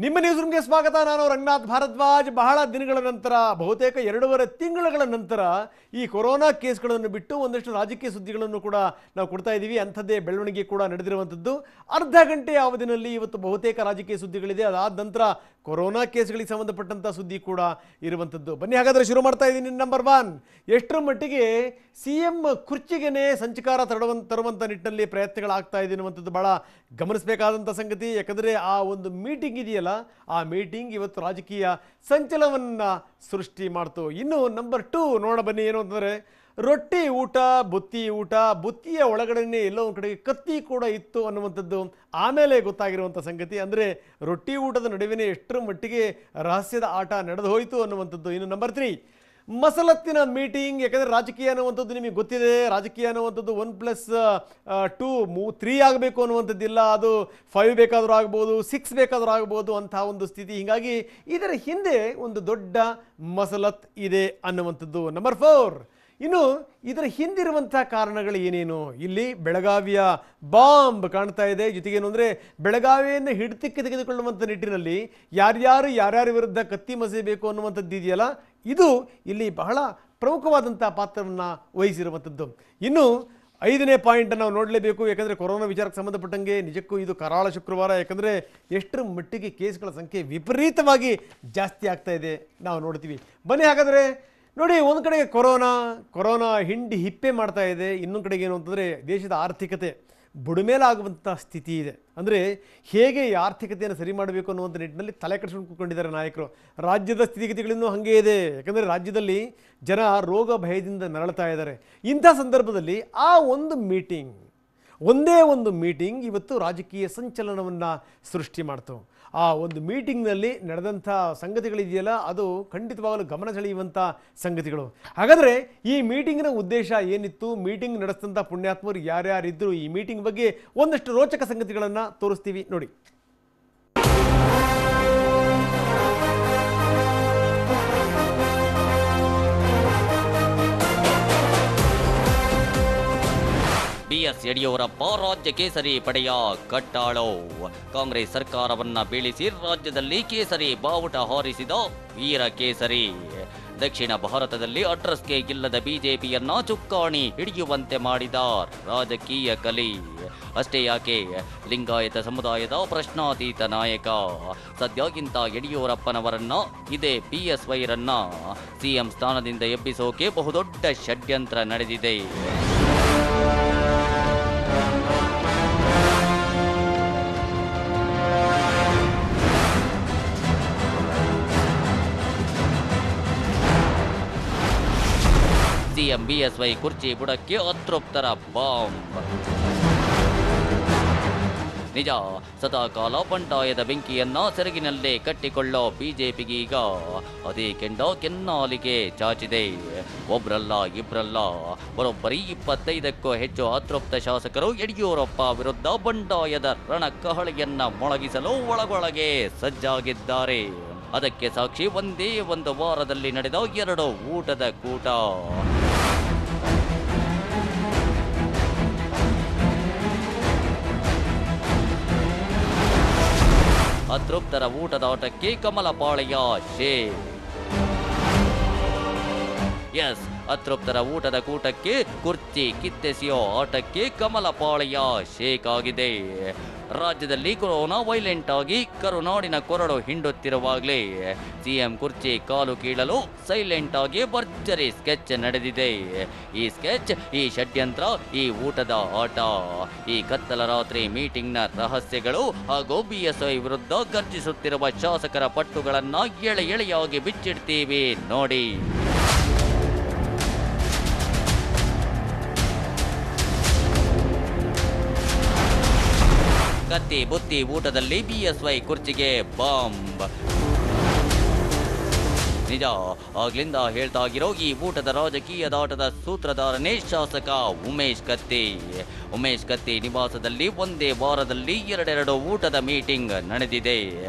ನಿಮ್ಮ ನ್ಯೂಸ್ ರೂಮ್ಗೆ ಸ್ವಾಗತ. ನಾನು ರಂಗನಾಥ್ ಭಾರದ್ವಾಜ್. ಬಹಳ ದಿನಗಳ ನಂತರ, ಬಹುತೇಕ 2.5 ತಿಂಗಳ ನಂತರ ಈ ಕೊರೋನಾ ಕೇಸ್ಗಳನ್ನು ಬಿಟ್ಟು ಒಂದಷ್ಟು ರಾಜಕೀಯ ಸುದ್ದಿಗಳನ್ನು ಕೂಡ ನಾವು ಕೊಡ್ತಾ ಇದ್ದೀವಿ. ಅಂಥದ್ದೇ ಬೆಳವಣಿಗೆ ಕೂಡ ನಡೆದಿರುವಂಥದ್ದು. ಅರ್ಧ ಗಂಟೆಯ ಅವಧಿನಲ್ಲಿ ಇವತ್ತು ಬಹುತೇಕ ರಾಜಕೀಯ ಸುದ್ದಿಗಳಿದೆ. ಅದಾದ ನಂತರ ಕೊರೋನಾ ಕೇಸ್ಗಳಿಗೆ ಸಂಬಂಧಪಟ್ಟಂಥ ಸುದ್ದಿ ಕೂಡ ಇರುವಂಥದ್ದು. ಬನ್ನಿ ಹಾಗಾದರೆ ಶುರು ಮಾಡ್ತಾ ಇದ್ದೀನಿ. ನಂಬರ್ 1, ಎಷ್ಟರ ಮಟ್ಟಿಗೆ CM ಕುರ್ಚಿಗೆನೇ ಸಂಚಕಾರ ತರುವಂಥ ನಿಟ್ಟಿನಲ್ಲಿ ಪ್ರಯತ್ನಗಳಾಗ್ತಾ ಇದೆ ಅನ್ನುವಂಥದ್ದು ಭಾಳ ಗಮನಿಸಬೇಕಾದಂಥ ಸಂಗತಿ. ಯಾಕಂದರೆ ಆ ಒಂದು ಮೀಟಿಂಗ್ ಇದೆಯಲ್ಲ, ಆ ಮೀಟಿಂಗ್ ಇವತ್ತು ರಾಜಕೀಯ ಸಂಚಲನವನ್ನು ಸೃಷ್ಟಿ ಮಾಡ್ತು. ಇನ್ನು ನಂಬರ್ 2 ನೋಡ ಬನ್ನಿ. ಏನು ಅಂತಂದರೆ, ರೊಟ್ಟಿ ಊಟ, ಬುತ್ತಿ ಊಟ, ಬುತ್ತಿಯ ಒಳಗಡೆನೇ ಎಲ್ಲೋ ಒಂದು ಕಡೆಗೆ ಕತ್ತಿ ಕೂಡ ಇತ್ತು ಅನ್ನುವಂಥದ್ದು ಆಮೇಲೆ ಗೊತ್ತಾಗಿರುವಂಥ ಸಂಗತಿ. ಅಂದರೆ ರೊಟ್ಟಿ ಊಟದ ನಡುವೆ ಎಷ್ಟರ ಮಟ್ಟಿಗೆ ರಹಸ್ಯದ ಆಟ ನಡೆದು ಹೋಯಿತು ಅನ್ನುವಂಥದ್ದು. ಇನ್ನು ನಂಬರ್ 3, ಮಸಲತ್ತಿನ ಮೀಟಿಂಗ್. ಯಾಕಂದರೆ ರಾಜಕೀಯ ಅನ್ನುವಂಥದ್ದು ನಿಮಗೆ ಗೊತ್ತಿದೆ. ರಾಜಕೀಯ ಅನ್ನುವಂಥದ್ದು 1+2 3 ಆಗಬೇಕು ಅನ್ನುವಂಥದ್ದಿಲ್ಲ. ಅದು 5 ಬೇಕಾದರೂ ಆಗ್ಬೋದು, 6 ಬೇಕಾದರೂ ಆಗ್ಬೋದು ಅಂಥ ಒಂದು ಸ್ಥಿತಿ. ಹೀಗಾಗಿ ಇದರ ಹಿಂದೆ ಒಂದು ದೊಡ್ಡ ಮಸಲತ್ ಇದೆ ಅನ್ನುವಂಥದ್ದು. ನಂಬರ್ 4, ಇನ್ನು ಇದರ ಹಿಂದಿರುವಂಥ ಕಾರಣಗಳು ಏನೇನು? ಇಲ್ಲಿ ಬೆಳಗಾವಿಯ ಬಾಂಬ್ ಕಾಣ್ತಾ ಇದೆ. ಜೊತೆಗೇನು ಅಂದರೆ, ಬೆಳಗಾವಿಯನ್ನು ಹಿಡಿತಕ್ಕೆ ತೆಗೆದುಕೊಳ್ಳುವಂಥ ನಿಟ್ಟಿನಲ್ಲಿ ಯಾರ್ಯಾರ ವಿರುದ್ಧ ಕತ್ತಿ ಮಸೆಯಬೇಕು ಅನ್ನುವಂಥದ್ದು ಇದೆಯಲ್ಲ, ಇದು ಇಲ್ಲಿ ಬಹಳ ಪ್ರಮುಖವಾದಂಥ ಪಾತ್ರವನ್ನು ವಹಿಸಿರುವಂಥದ್ದು. ಇನ್ನು 5ನೇ ಪಾಯಿಂಟನ್ನು ನಾವು ನೋಡಲೇಬೇಕು. ಯಾಕಂದರೆ ಕೊರೋನಾ ವಿಚಾರಕ್ಕೆ ಸಂಬಂಧಪಟ್ಟಂಗೆ ನಿಜಕ್ಕೂ ಇದು ಕರಾಳ ಶುಕ್ರವಾರ. ಯಾಕಂದರೆ ಎಷ್ಟರ ಮಟ್ಟಿಗೆ ಕೇಸ್ಗಳ ಸಂಖ್ಯೆ ವಿಪರೀತವಾಗಿ ಜಾಸ್ತಿ ಆಗ್ತಾ ಇದೆ ನಾವು ನೋಡ್ತೀವಿ. ಬನ್ನಿ ಹಾಗಾದರೆ ನೋಡಿ, ಒಂದು ಕಡೆಗೆ ಕೊರೋನಾ ಹಿಂಡಿ ಹಿಪ್ಪೆ ಮಾಡ್ತಾ ಇದೆ. ಇನ್ನೊಂದು ಕಡೆಗೆ ಏನು ಅಂತಂದರೆ, ದೇಶದ ಆರ್ಥಿಕತೆ ಬುಡಮೇಲಾಗುವಂಥ ಸ್ಥಿತಿ ಇದೆ. ಅಂದರೆ ಹೇಗೆ ಈ ಆರ್ಥಿಕತೆಯನ್ನು ಸರಿ ಮಾಡಬೇಕು ಅನ್ನುವಂಥ ನಿಟ್ಟಿನಲ್ಲಿ ತಲೆ ಕೆಡಿಸ್ಕೊಂಡು ಕೂತ್ಕೊಂಡಿದ್ದಾರೆ ನಾಯಕರು. ರಾಜ್ಯದ ಸ್ಥಿತಿಗತಿಗಳಿನ್ನೂ ಹಾಗೇ ಇದೆ. ಯಾಕಂದರೆ ರಾಜ್ಯದಲ್ಲಿ ಜನ ರೋಗ ಭಯದಿಂದ ನರಳ್ತಾ ಇದ್ದಾರೆ. ಇಂಥ ಸಂದರ್ಭದಲ್ಲಿ ಒಂದೇ ಒಂದು ಮೀಟಿಂಗ್ ಇವತ್ತು ರಾಜಕೀಯ ಸಂಚಲನವನ್ನು ಸೃಷ್ಟಿ ಮಾಡ್ತು. ಆ ಒಂದು ಮೀಟಿಂಗ್ನಲ್ಲಿ ನಡೆದಂಥ ಸಂಗತಿಗಳಿದೆಯಲ್ಲ, ಅದು ಖಂಡಿತವಾಗಲೂ ಗಮನ ಸೆಳೆಯುವಂಥ ಸಂಗತಿಗಳು. ಹಾಗಾದರೆ ಈ ಮೀಟಿಂಗಿನ ಉದ್ದೇಶ ಏನಿತ್ತು? ಮೀಟಿಂಗ್ ನಡೆಸಿದಂಥ ಪುಣ್ಯಾತ್ಮರು ಯಾರ್ಯಾರಿದ್ದರು? ಈ ಮೀಟಿಂಗ್ ಬಗ್ಗೆ ಒಂದಷ್ಟು ರೋಚಕ ಸಂಗತಿಗಳನ್ನು ತೋರಿಸ್ತೀವಿ ನೋಡಿ. BS ಯಡಿಯೂರಪ್ಪ ರಾಜ್ಯ ಕೇಸರಿ ಪಡೆಯ ಕಟ್ಟಾಳೋ. ಕಾಂಗ್ರೆಸ್ ಸರ್ಕಾರವನ್ನ ಬೀಳಿಸಿ ರಾಜ್ಯದಲ್ಲಿ ಕೇಸರಿ ಬಾವುಟ ಹಾರಿಸಿದ ವೀರ ಕೇಸರಿ. ದಕ್ಷಿಣ ಭಾರತದಲ್ಲಿ ಅಡ್ರೆಸ್ಗೆ ಇಲ್ಲದ ಬಿಜೆಪಿಯನ್ನ ಚುಕ್ಕಾಣಿ ಹಿಡಿಯುವಂತೆ ಮಾಡಿದ ರಾಜಕೀಯ ಕಲಿ. ಅಷ್ಟೇ ಯಾಕೆ, ಲಿಂಗಾಯತ ಸಮುದಾಯದ ಪ್ರಶ್ನಾತೀತ ನಾಯಕ. ಸದ್ಯಾಗಿಂತ ಯಡಿಯೂರಪ್ಪನವರನ್ನ, ಇದೇ BSYರನ್ನ CM ಸ್ಥಾನದಿಂದ ಎಬ್ಬಿಸೋಕೆ ಬಹುದೊಡ್ಡ ಷಡ್ಯಂತ್ರ ನಡೆದಿದೆ. CM BSY ಕುರ್ಚಿ ಬುಡಕ್ಕೆ ಅತೃಪ್ತರ ಬಾಂಬ್. ನಿಜ, ಸದಾಕಾಲ ಬಂಡಾಯದ ಬೆಂಕಿಯನ್ನ ಸೆರಗಿನಲ್ಲೇ ಕಟ್ಟಿಕೊಳ್ಳೋ ಬಿಜೆಪಿಗೀಗ ಅದೇ ಕೆನ್ನಾಲಿಗೆ ಚಾಚಿದೆ. ಒಬ್ರಲ್ಲ ಇಬ್ರಲ್ಲ, ಬರೋಬ್ಬರಿ 25ಕ್ಕೂ ಹೆಚ್ಚು ಅತೃಪ್ತ ಶಾಸಕರು ಯಡಿಯೂರಪ್ಪ ವಿರುದ್ಧ ಬಂಡಾಯದ ರಣಕಹಳೆಯನ್ನ ಮೊಳಗಿಸಲು ಒಳಗೊಳಗೆ ಸಜ್ಜಾಗಿದ್ದಾರೆ. ಅದಕ್ಕೆ ಸಾಕ್ಷಿ ಒಂದೇ ಒಂದು ವಾರದಲ್ಲಿ ನಡೆದ 2 ಊಟದ ಕೂಟ. ಅತೃಪ್ತರ ಊಟದಾಟಕ್ಕೆ ಕಮಲಪಾಳೆಯ ಶೇಕ್. ಎಸ್, ಅತೃಪ್ತರ ಊಟದ ಕೂಟಕ್ಕೆ ಕುರ್ಚಿ ಕಿತ್ತೆಸೆಯೋ ಆಟಕ್ಕೆ ಕಮಲಪಾಳೆಯ ಶೇಕ್ ಆಗಿದೆ. ರಾಜ್ಯದಲ್ಲಿ ಕೊರೋನಾ ವೈಲೆಂಟ್ ಆಗಿ ಕರುನಾಡಿನ ಕೊರಡು ಹಿಂಡುತ್ತಿರುವಾಗಲೇ CM ಕುರ್ಚಿ ಕಾಲು ಕೀಳಲು ಸೈಲೆಂಟ್ ಆಗಿ ಭರ್ಜರಿ ಸ್ಕೆಚ್ ನಡೆದಿದೆ. ಈ ಸ್ಕೆಚ್, ಈ ಷಡ್ಯಂತ್ರ, ಈ ಊಟದ ಆಟ, ಈ ಕತ್ತಲ ರಾತ್ರಿ ಮೀಟಿಂಗ್ನ ರಹಸ್ಯಗಳು ಹಾಗೂ BSY ವಿರುದ್ಧ ಗರ್ಜಿಸುತ್ತಿರುವ ಶಾಸಕರ ಪಟ್ಟುಗಳನ್ನ ಎಳೆಯಾಗಿ ಬಿಚ್ಚಿಡ್ತೀವಿ ನೋಡಿ. ಕತ್ತಿ ಬುತ್ತಿ ಊಟದಲ್ಲಿ BSY ಕುರ್ಚಿಗೆ ಬಾಂಬ್. ನಿಜ, ಆಗ್ಲಿಂದ ಹೇಳ್ತಾ ಆಗಿರೋ ಈ ಊಟದ ರಾಜಕೀಯದಾಟದ ಸೂತ್ರಧಾರನೇ ಶಾಸಕ ಉಮೇಶ್ ಕತ್ತಿ ನಿವಾಸದಲ್ಲಿ ಒಂದೇ ವಾರದಲ್ಲಿ 2 ಊಟದ ಮೀಟಿಂಗ್ ನಡೆದಿದೆ.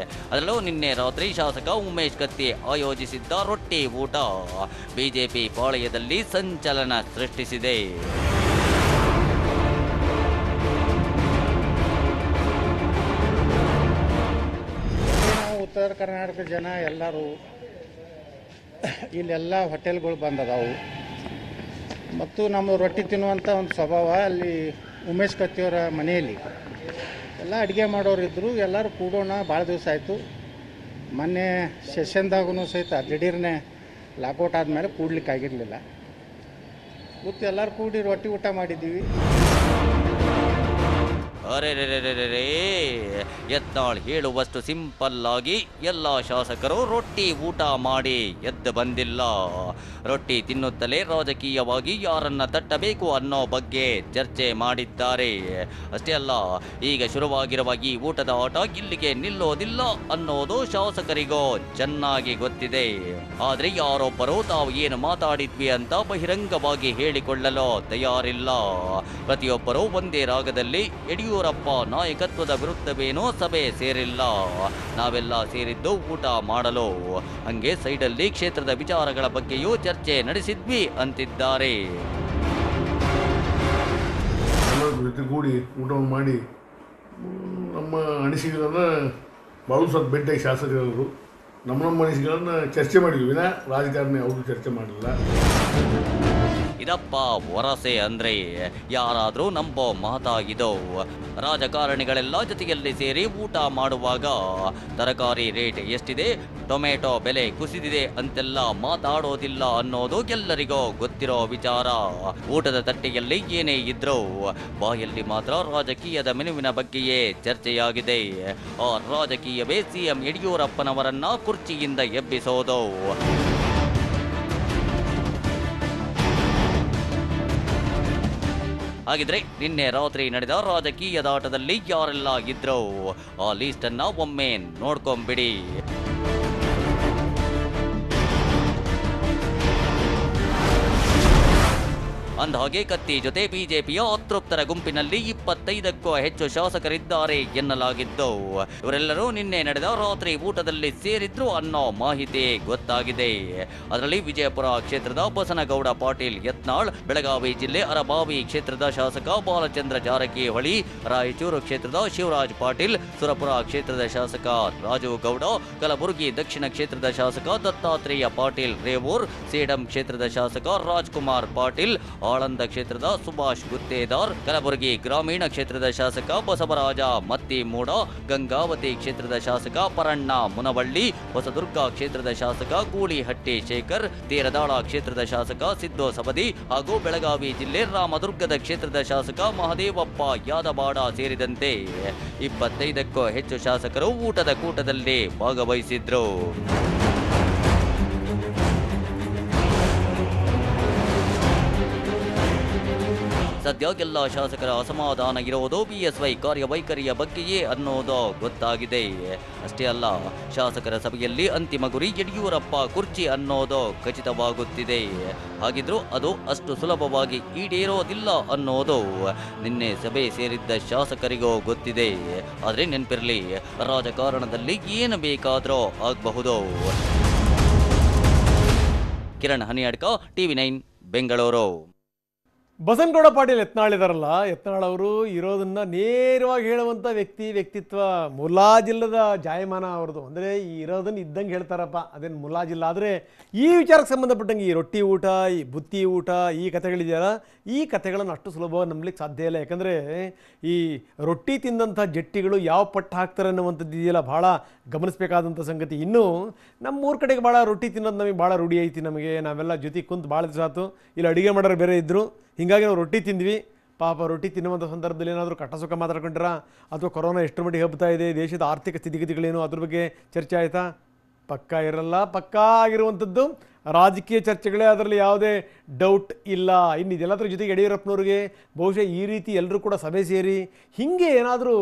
ಅದರಲ್ಲೂ ನಿನ್ನೆ ರಾತ್ರಿ ಶಾಸಕ ಉಮೇಶ್ ಕತ್ತಿ ಆಯೋಜಿಸಿದ್ದ ರೊಟ್ಟಿ ಊಟ ಬಿಜೆಪಿ ಪಾಳೆಯದಲ್ಲಿ ಸಂಚಲನ ಸೃಷ್ಟಿಸಿದೆ. ಉತ್ತರ ಕರ್ನಾಟಕ ಜನ ಎಲ್ಲರೂ ಇಲ್ಲೆಲ್ಲ ಹೋಟೆಲ್ಗಳು ಬಂದದಾವು ಮತ್ತು ನಮ್ಮ ರೊಟ್ಟಿ ತಿನ್ನುವಂಥ ಒಂದು ಸ್ವಭಾವ ಅಲ್ಲಿ ಉಮೇಶ್ ಕತ್ತಿಯವರ ಮನೆಯಲ್ಲಿ ಎಲ್ಲ ಅಡುಗೆ ಮಾಡೋರು ಇದ್ದರು. ಎಲ್ಲರೂ ಕೂಡೋಣ, ಭಾಳ ದಿವಸ ಆಯಿತು. ಮೊನ್ನೆ ಸೆಷನ್ದಾಗೂ ಸಹಿತ ದಿಢೀರ್ನೆ ಲಾಕೌಟ್ ಆದಮೇಲೆ ಕೂಡ್ಲಿಕ್ಕೆ ಆಗಿರಲಿಲ್ಲ. ಮತ್ತು ಎಲ್ಲರೂ ಕೂಡಿ ರೊಟ್ಟಿ ಊಟ ಮಾಡಿದ್ದೀವಿ. ಅರೆ ಯತ್ನಾಳ್ ಹೇಳುವಷ್ಟು ಸಿಂಪಲ್ ಆಗಿ ಎಲ್ಲ ಶಾಸಕರು ರೊಟ್ಟಿ ಊಟ ಮಾಡಿ ಎದ್ದು ಬಂದಿಲ್ಲ. ರೊಟ್ಟಿ ತಿನ್ನುತ್ತಲೇ ರಾಜಕೀಯವಾಗಿ ಯಾರನ್ನ ತಟ್ಟಬೇಕು ಅನ್ನೋ ಬಗ್ಗೆ ಚರ್ಚೆ ಮಾಡಿದ್ದಾರೆ. ಅಷ್ಟೇ ಅಲ್ಲ, ಈಗ ಶುರುವಾಗಿರುವ ಈ ಊಟದ ಆಟ ಇಲ್ಲಿಗೆ ನಿಲ್ಲೋದಿಲ್ಲ ಅನ್ನೋದು ಶಾಸಕರಿಗೂ ಚೆನ್ನಾಗಿ ಗೊತ್ತಿದೆ. ಆದ್ರೆ ಯಾರೊಬ್ಬರು ತಾವು ಏನು ಮಾತಾಡಿದ್ವಿ ಅಂತ ಬಹಿರಂಗವಾಗಿ ಹೇಳಿಕೊಳ್ಳಲು ತಯಾರಿಲ್ಲ. ಪ್ರತಿಯೊಬ್ಬರು ಒಂದೇ ರಾಗದಲ್ಲಿ ಯಡಿಯೂರಪ್ಪ ನಾಯಕತ್ವದ ವಿರುದ್ಧವೇನೋ ಸಭೆ ಸೇರಿಲ್ಲ, ನಾವೆಲ್ಲ ಸೇರಿದ್ದು ಊಟ ಮಾಡಲು, ಹಂಗೆ ಸೈಡಲ್ಲಿ ಕ್ಷೇತ್ರದ ವಿಚಾರಗಳ ಬಗ್ಗೆಯೂ ಚರ್ಚೆ ನಡೆಸಿದ್ವಿ ಅಂತಿದ್ದಾರೆ. ಜೊತೆಗೂಡಿ ಊಟವನ್ನು ಮಾಡಿ ನಮ್ಮ ಅನಿಸಿಕೆಗಳನ್ನು ಭಾಳ ಸ್ವಲ್ಪ ಭೇಟಿಯಾಗಿ ಶಾಸಕರು ನಮ್ಮ ಅನಿಸಿಕೆಗಳನ್ನು ಚರ್ಚೆ ಮಾಡಿದ್ವಿ ವಿನ ರಾಜಕಾರಣಿ ಅವರು ಚರ್ಚೆ ಮಾಡಲಿಲ್ಲ. ಇದಪ್ಪ ವರಸೆ ಅಂದ್ರೆ ಯಾರಾದರೂ ನಂಬೋ ಮಾತಾಗಿದೋ. ರಾಜಕಾರಣಿಗಳೆಲ್ಲ ಜೊತೆಯಲ್ಲಿ ಸೇರಿ ಊಟ ಮಾಡುವಾಗ ತರಕಾರಿ ರೇಟ್ ಎಷ್ಟಿದೆ, ಟೊಮೆಟೊ ಬೆಲೆ ಕುಸಿದಿದೆ ಅಂತೆಲ್ಲ ಮಾತಾಡೋದಿಲ್ಲ ಅನ್ನೋದು ಎಲ್ಲರಿಗೂ ಗೊತ್ತಿರೋ ವಿಚಾರ. ಊಟದ ತಟ್ಟೆಯಲ್ಲಿ ಏನೇ ಇದ್ರೂ ಬಾಯಲ್ಲಿ ಮಾತ್ರ ರಾಜಕೀಯದ ಮೆನುವಿನ ಬಗ್ಗೆಯೇ ಚರ್ಚೆಯಾಗಿದೆ. ಆ ರಾಜಕೀಯವೇ ಸಿಎಂ ಯಡಿಯೂರಪ್ಪನವರನ್ನ ಕುರ್ಚಿಯಿಂದ ಎಬ್ಬಿಸೋದು. ಹಾಗಿದ್ರೆ ನಿನ್ನೆ ರಾತ್ರಿ ನಡೆದ ರಾಜಕೀಯದಾಟದಲ್ಲಿ ಯಾರೆಲ್ಲ ಇದ್ರು ಆ ಲೀಸ್ಟ್ ಅನ್ನ ಒಮ್ಮೆ ನೋಡ್ಕೊಂಬಿಡಿ. ಅಂದಹಾಗೆ ಕತ್ತಿ ಜೊತೆ ಬಿಜೆಪಿಯ ಅತೃಪ್ತರ ಗುಂಪಿನಲ್ಲಿ 25ಕ್ಕೂ ಹೆಚ್ಚು ಶಾಸಕರಿದ್ದಾರೆ ಎನ್ನಲಾಗಿದ್ದು, ಇವರೆಲ್ಲರೂ ನಿನ್ನೆ ನಡೆದ ರಾತ್ರಿ ಊಟದಲ್ಲಿ ಸೇರಿದ್ರು ಅನ್ನೋ ಮಾಹಿತಿ ಗೊತ್ತಾಗಿದೆ. ಅದರಲ್ಲಿ ವಿಜಯಪುರ ಕ್ಷೇತ್ರದ ಬಸನಗೌಡ ಪಾಟೀಲ್ ಯತ್ನಾಳ್, ಬೆಳಗಾವಿ ಜಿಲ್ಲೆ ಅರಬಾವಿ ಕ್ಷೇತ್ರದ ಶಾಸಕ ಬಾಲಚಂದ್ರ ಜಾರಕಿಹೊಳಿ, ರಾಯಚೂರು ಕ್ಷೇತ್ರದ ಶಿವರಾಜ್ ಪಾಟೀಲ್, ಸುರಪುರ ಕ್ಷೇತ್ರದ ಶಾಸಕ ರಾಜು ಗೌಡ, ಕಲಬುರಗಿ ದಕ್ಷಿಣ ಕ್ಷೇತ್ರದ ಶಾಸಕ ದತ್ತಾತ್ರೇಯ ಪಾಟೀಲ್ ರೇವೂರ್, ಸೇಡಂ ಕ್ಷೇತ್ರದ ಶಾಸಕ ರಾಜ್ಕುಮಾರ್ ಪಾಟೀಲ್, ಆಳಂದ ಕ್ಷೇತ್ರದ ಸುಭಾಷ್ ಗುತ್ತೇದಾರ್, ಕಲಬುರಗಿ ಗ್ರಾಮೀಣ ಕ್ಷೇತ್ರದ ಶಾಸಕ ಬಸವರಾಜ ಮತ್ತಿಮೂಡ, ಗಂಗಾವತಿ ಕ್ಷೇತ್ರದ ಶಾಸಕ ಪರಣ್ಣ ಮುನವಳ್ಳಿ, ಹೊಸದುರ್ಗ ಕ್ಷೇತ್ರದ ಶಾಸಕ ಗೂಳಿಹಟ್ಟಿ ಶೇಖರ್, ತೇರದಾಳ ಕ್ಷೇತ್ರದ ಶಾಸಕ ಸಿದ್ದು ಸಬದಿ ಹಾಗೂ ಬೆಳಗಾವಿ ಜಿಲ್ಲೆ ರಾಮದುರ್ಗದ ಕ್ಷೇತ್ರದ ಶಾಸಕ ಮಹದೇವಪ್ಪ ಯಾದವಾಡ ಸೇರಿದಂತೆ 25ಕ್ಕೂ ಹೆಚ್ಚು ಶಾಸಕರು ಊಟದ ಕೂಟದಲ್ಲಿ ಭಾಗವಹಿಸಿದ್ರು. ಸದ್ಯ ಎಲ್ಲ ಶಾಸಕರ ಅಸಮಾಧಾನ ಇರುವುದು ಬಿಎಸ್ವೈ ಕಾರ್ಯವೈಖರಿಯ ಬಗ್ಗೆಯೇ ಅನ್ನೋದು ಗೊತ್ತಾಗಿದೆ. ಅಷ್ಟೇ ಅಲ್ಲ, ಶಾಸಕರ ಸಭೆಯಲ್ಲಿ ಅಂತಿಮ ಗುರಿ ಯಡಿಯೂರಪ್ಪ ಕುರ್ಚಿ ಅನ್ನೋದು ಖಚಿತವಾಗುತ್ತಿದೆ. ಹಾಗಿದ್ರೂ ಅದು ಅಷ್ಟು ಸುಲಭವಾಗಿ ಈಡೇರೋದಿಲ್ಲ ಅನ್ನೋದು ನಿನ್ನೆ ಸಭೆ ಸೇರಿದ್ದ ಶಾಸಕರಿಗೂ ಗೊತ್ತಿದೆ. ಆದರೆ ನೆನಪಿರಲಿ, ರಾಜಕಾರಣದಲ್ಲಿ ಏನು ಬೇಕಾದರೂ ಆಗಬಹುದು. ಕಿರಣ್ ಹನಿಯಾಡ್ಕ, TV9 ಬೆಂಗಳೂರು. ಬಸನಗೌಡ ಪಾಟೀಲ್ ಯತ್ನಾಳ್ ಇದಾರಲ್ಲ, ಯತ್ನಾಳ್ ಅವರು ಇರೋದನ್ನ ನೇರವಾಗಿ ಹೇಳುವಂಥ ವ್ಯಕ್ತಿತ್ವ. ಮುಲಾಜಿಲ್ಲದ ಜಾಯಮಾನ ಅವ್ರದ್ದು. ಅಂದರೆ ಇರೋದನ್ನ ಇದ್ದಂಗೆ ಹೇಳ್ತಾರಪ್ಪ, ಅದೇನು ಮುಲಾಜಿಲ್ಲ. ಆದರೆ ಈ ವಿಚಾರಕ್ಕೆ ಸಂಬಂಧಪಟ್ಟಂಗೆ ಈ ರೊಟ್ಟಿ ಊಟ, ಈ ಬುತ್ತಿ ಊಟ, ಈ ಕಥೆಗಳಿದೆಯಲ್ಲ, ಈ ಕಥೆಗಳನ್ನು ಅಷ್ಟು ಸುಲಭವಾಗಿ ನಂಬಲಿಕ್ಕೆ ಸಾಧ್ಯ ಇಲ್ಲ. ಯಾಕಂದರೆ ಈ ರೊಟ್ಟಿ ತಿಂದಂಥ ಜಟ್ಟಿಗಳು ಯಾವ ಪಟ್ಟು ಹಾಕ್ತಾರೆ ಅನ್ನುವಂಥದ್ದು ಇದೆಯಲ್ಲ, ಭಾಳ ಗಮನಿಸಬೇಕಾದಂಥ ಸಂಗತಿ. ಇನ್ನೂ ನಮ್ಮೂರ ಕಡೆಗೆ ಭಾಳ ರೊಟ್ಟಿ ತಿನ್ನೋದು ನಮಗೆ ಭಾಳ ರೂಢಿ ಐತಿ. ನಮಗೆ ನಾವೆಲ್ಲ ಜೊತೆ ಕುಂತು ಭಾಳ ದಿವಸ ಆಯ್ತು. ಇಲ್ಲಿ ಅಡುಗೆ ಮಾಡೋರು ಬೇರೆ ಇದ್ದರು, ಹೀಗಾಗಿ ನಾವು ರೊಟ್ಟಿ ತಿಂದ್ವಿ. ಪಾಪ ರೊಟ್ಟಿ ತಿನ್ನುವಂಥ ಸಂದರ್ಭದಲ್ಲಿ ಏನಾದರೂ ಕಟ್ಟಸುಖ ಮಾತಾಡ್ಕೊಂಡ್ರ, ಅಥವಾ ಕೊರೋನಾ ಎಷ್ಟರ ಮಟ್ಟಿಗೆ ಹಬ್ಬತಾ ಇದೆ, ದೇಶದ ಆರ್ಥಿಕ ಸ್ಥಿತಿಗತಿಗಳೇನು ಅದ್ರ ಬಗ್ಗೆ ಚರ್ಚೆ ಆಯಿತಾ? ಪಕ್ಕಾ ಇರಲ್ಲ. ಪಕ್ಕಾ ಆಗಿರುವಂಥದ್ದು ರಾಜಕೀಯ ಚರ್ಚೆಗಳೇ, ಅದರಲ್ಲಿ ಯಾವುದೇ ಡೌಟ್ ಇಲ್ಲ. ಇನ್ನು ಇದೆಲ್ಲದ್ರ ಜೊತೆಗೆ ಯಡಿಯೂರಪ್ಪನವ್ರಿಗೆ ಬಹುಶಃ ಈ ರೀತಿ ಎಲ್ಲರೂ ಕೂಡ ಸಭೆ ಸೇರಿ ಹೀಗೆ ಏನಾದರೂ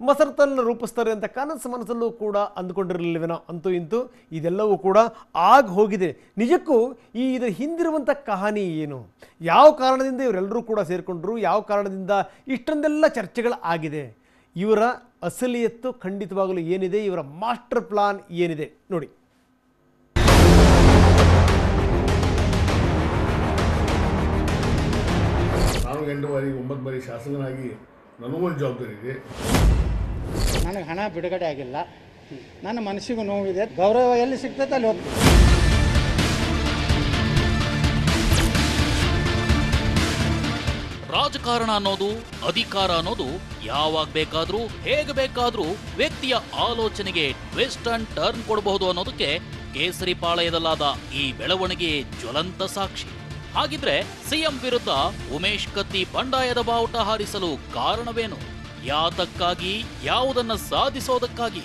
ಮಸರತನ್ನು ರೂಪಿಸ್ತಾರೆ ಅಂತ ಮನಸ್ಸಲ್ಲೂ ಕೂಡ ಅಂದ್ಕೊಂಡಿರಲಿಲ್ವೇನೋ. ಅಂತೂ ಇಂತೂ ಇದೆಲ್ಲವೂ ಕೂಡ ಆಗಿ ಹೋಗಿದೆ. ನಿಜಕ್ಕೂ ಇದರ ಹಿಂದಿರುವಂಥ ಕಹಾನಿ ಏನು, ಯಾವ ಕಾರಣದಿಂದ ಇವರೆಲ್ಲರೂ ಕೂಡ ಸೇರಿಕೊಂಡ್ರು, ಯಾವ ಕಾರಣದಿಂದ ಇಷ್ಟೊಂದೆಲ್ಲ ಚರ್ಚೆಗಳು ಆಗಿದೆ, ಇವರ ಅಸಲಿಯತ್ತು ಖಂಡಿತವಾಗಲೂ ಏನಿದೆ, ಇವರ ಮಾಸ್ಟರ್ ಪ್ಲಾನ್ ಏನಿದೆ ನೋಡಿ. ನಾನು 8 ಬಾರಿ 9 ಬಾರಿ ಶಾಸಕನಾಗಿ ನನಗೂ ಒಂದು ಜವಾಬ್ದಾರಿ ಇದೆ. ನನಗೆ ಹಣ ಬಿಡುಗಡೆ ಆಗಿಲ್ಲ. ನನ್ನ ಮನಸ್ಸಿಗೂ ನೋವಿದೆ. ಗೌರವ ಎಲ್ಲಿ ಸಿಗ್ತೈತೆ ಅಲ್ಲಿ ಹೋಗ್ತೀನಿ. ರಾಜಕಾರಣ ಅನ್ನೋದು, ಅಧಿಕಾರ ಅನ್ನೋದು ಯಾವಾಗ ಬೇಕಾದ್ರೂ ಹೇಗೆ ಬೇಕಾದ್ರೂ ವ್ಯಕ್ತಿಯ ಆಲೋಚನೆಗೆ ಟ್ವಿಸ್ಟ್ ಅಂಡ್ ಟರ್ನ್ ಕೊಡಬಹುದು ಅನ್ನೋದಕ್ಕೆ ಕೇಸರಿ ಪಾಳಯದಲ್ಲಾದ ಈ ಬೆಳವಣಿಗೆ ಜ್ವಲಂತ ಸಾಕ್ಷಿ. ಹಾಗಿದ್ರೆ ಸಿಎಂ ವಿರುದ್ಧ ಉಮೇಶ್ ಕತ್ತಿ ಬಂಡಾಯದ ಬಾವುಟ ಹಾರಿಸಲು ಕಾರಣವೇನು? ಯಾತಕ್ಕಾಗಿ? ಯಾವುದನ್ನ ಸಾಧಿಸೋದಕ್ಕಾಗಿ?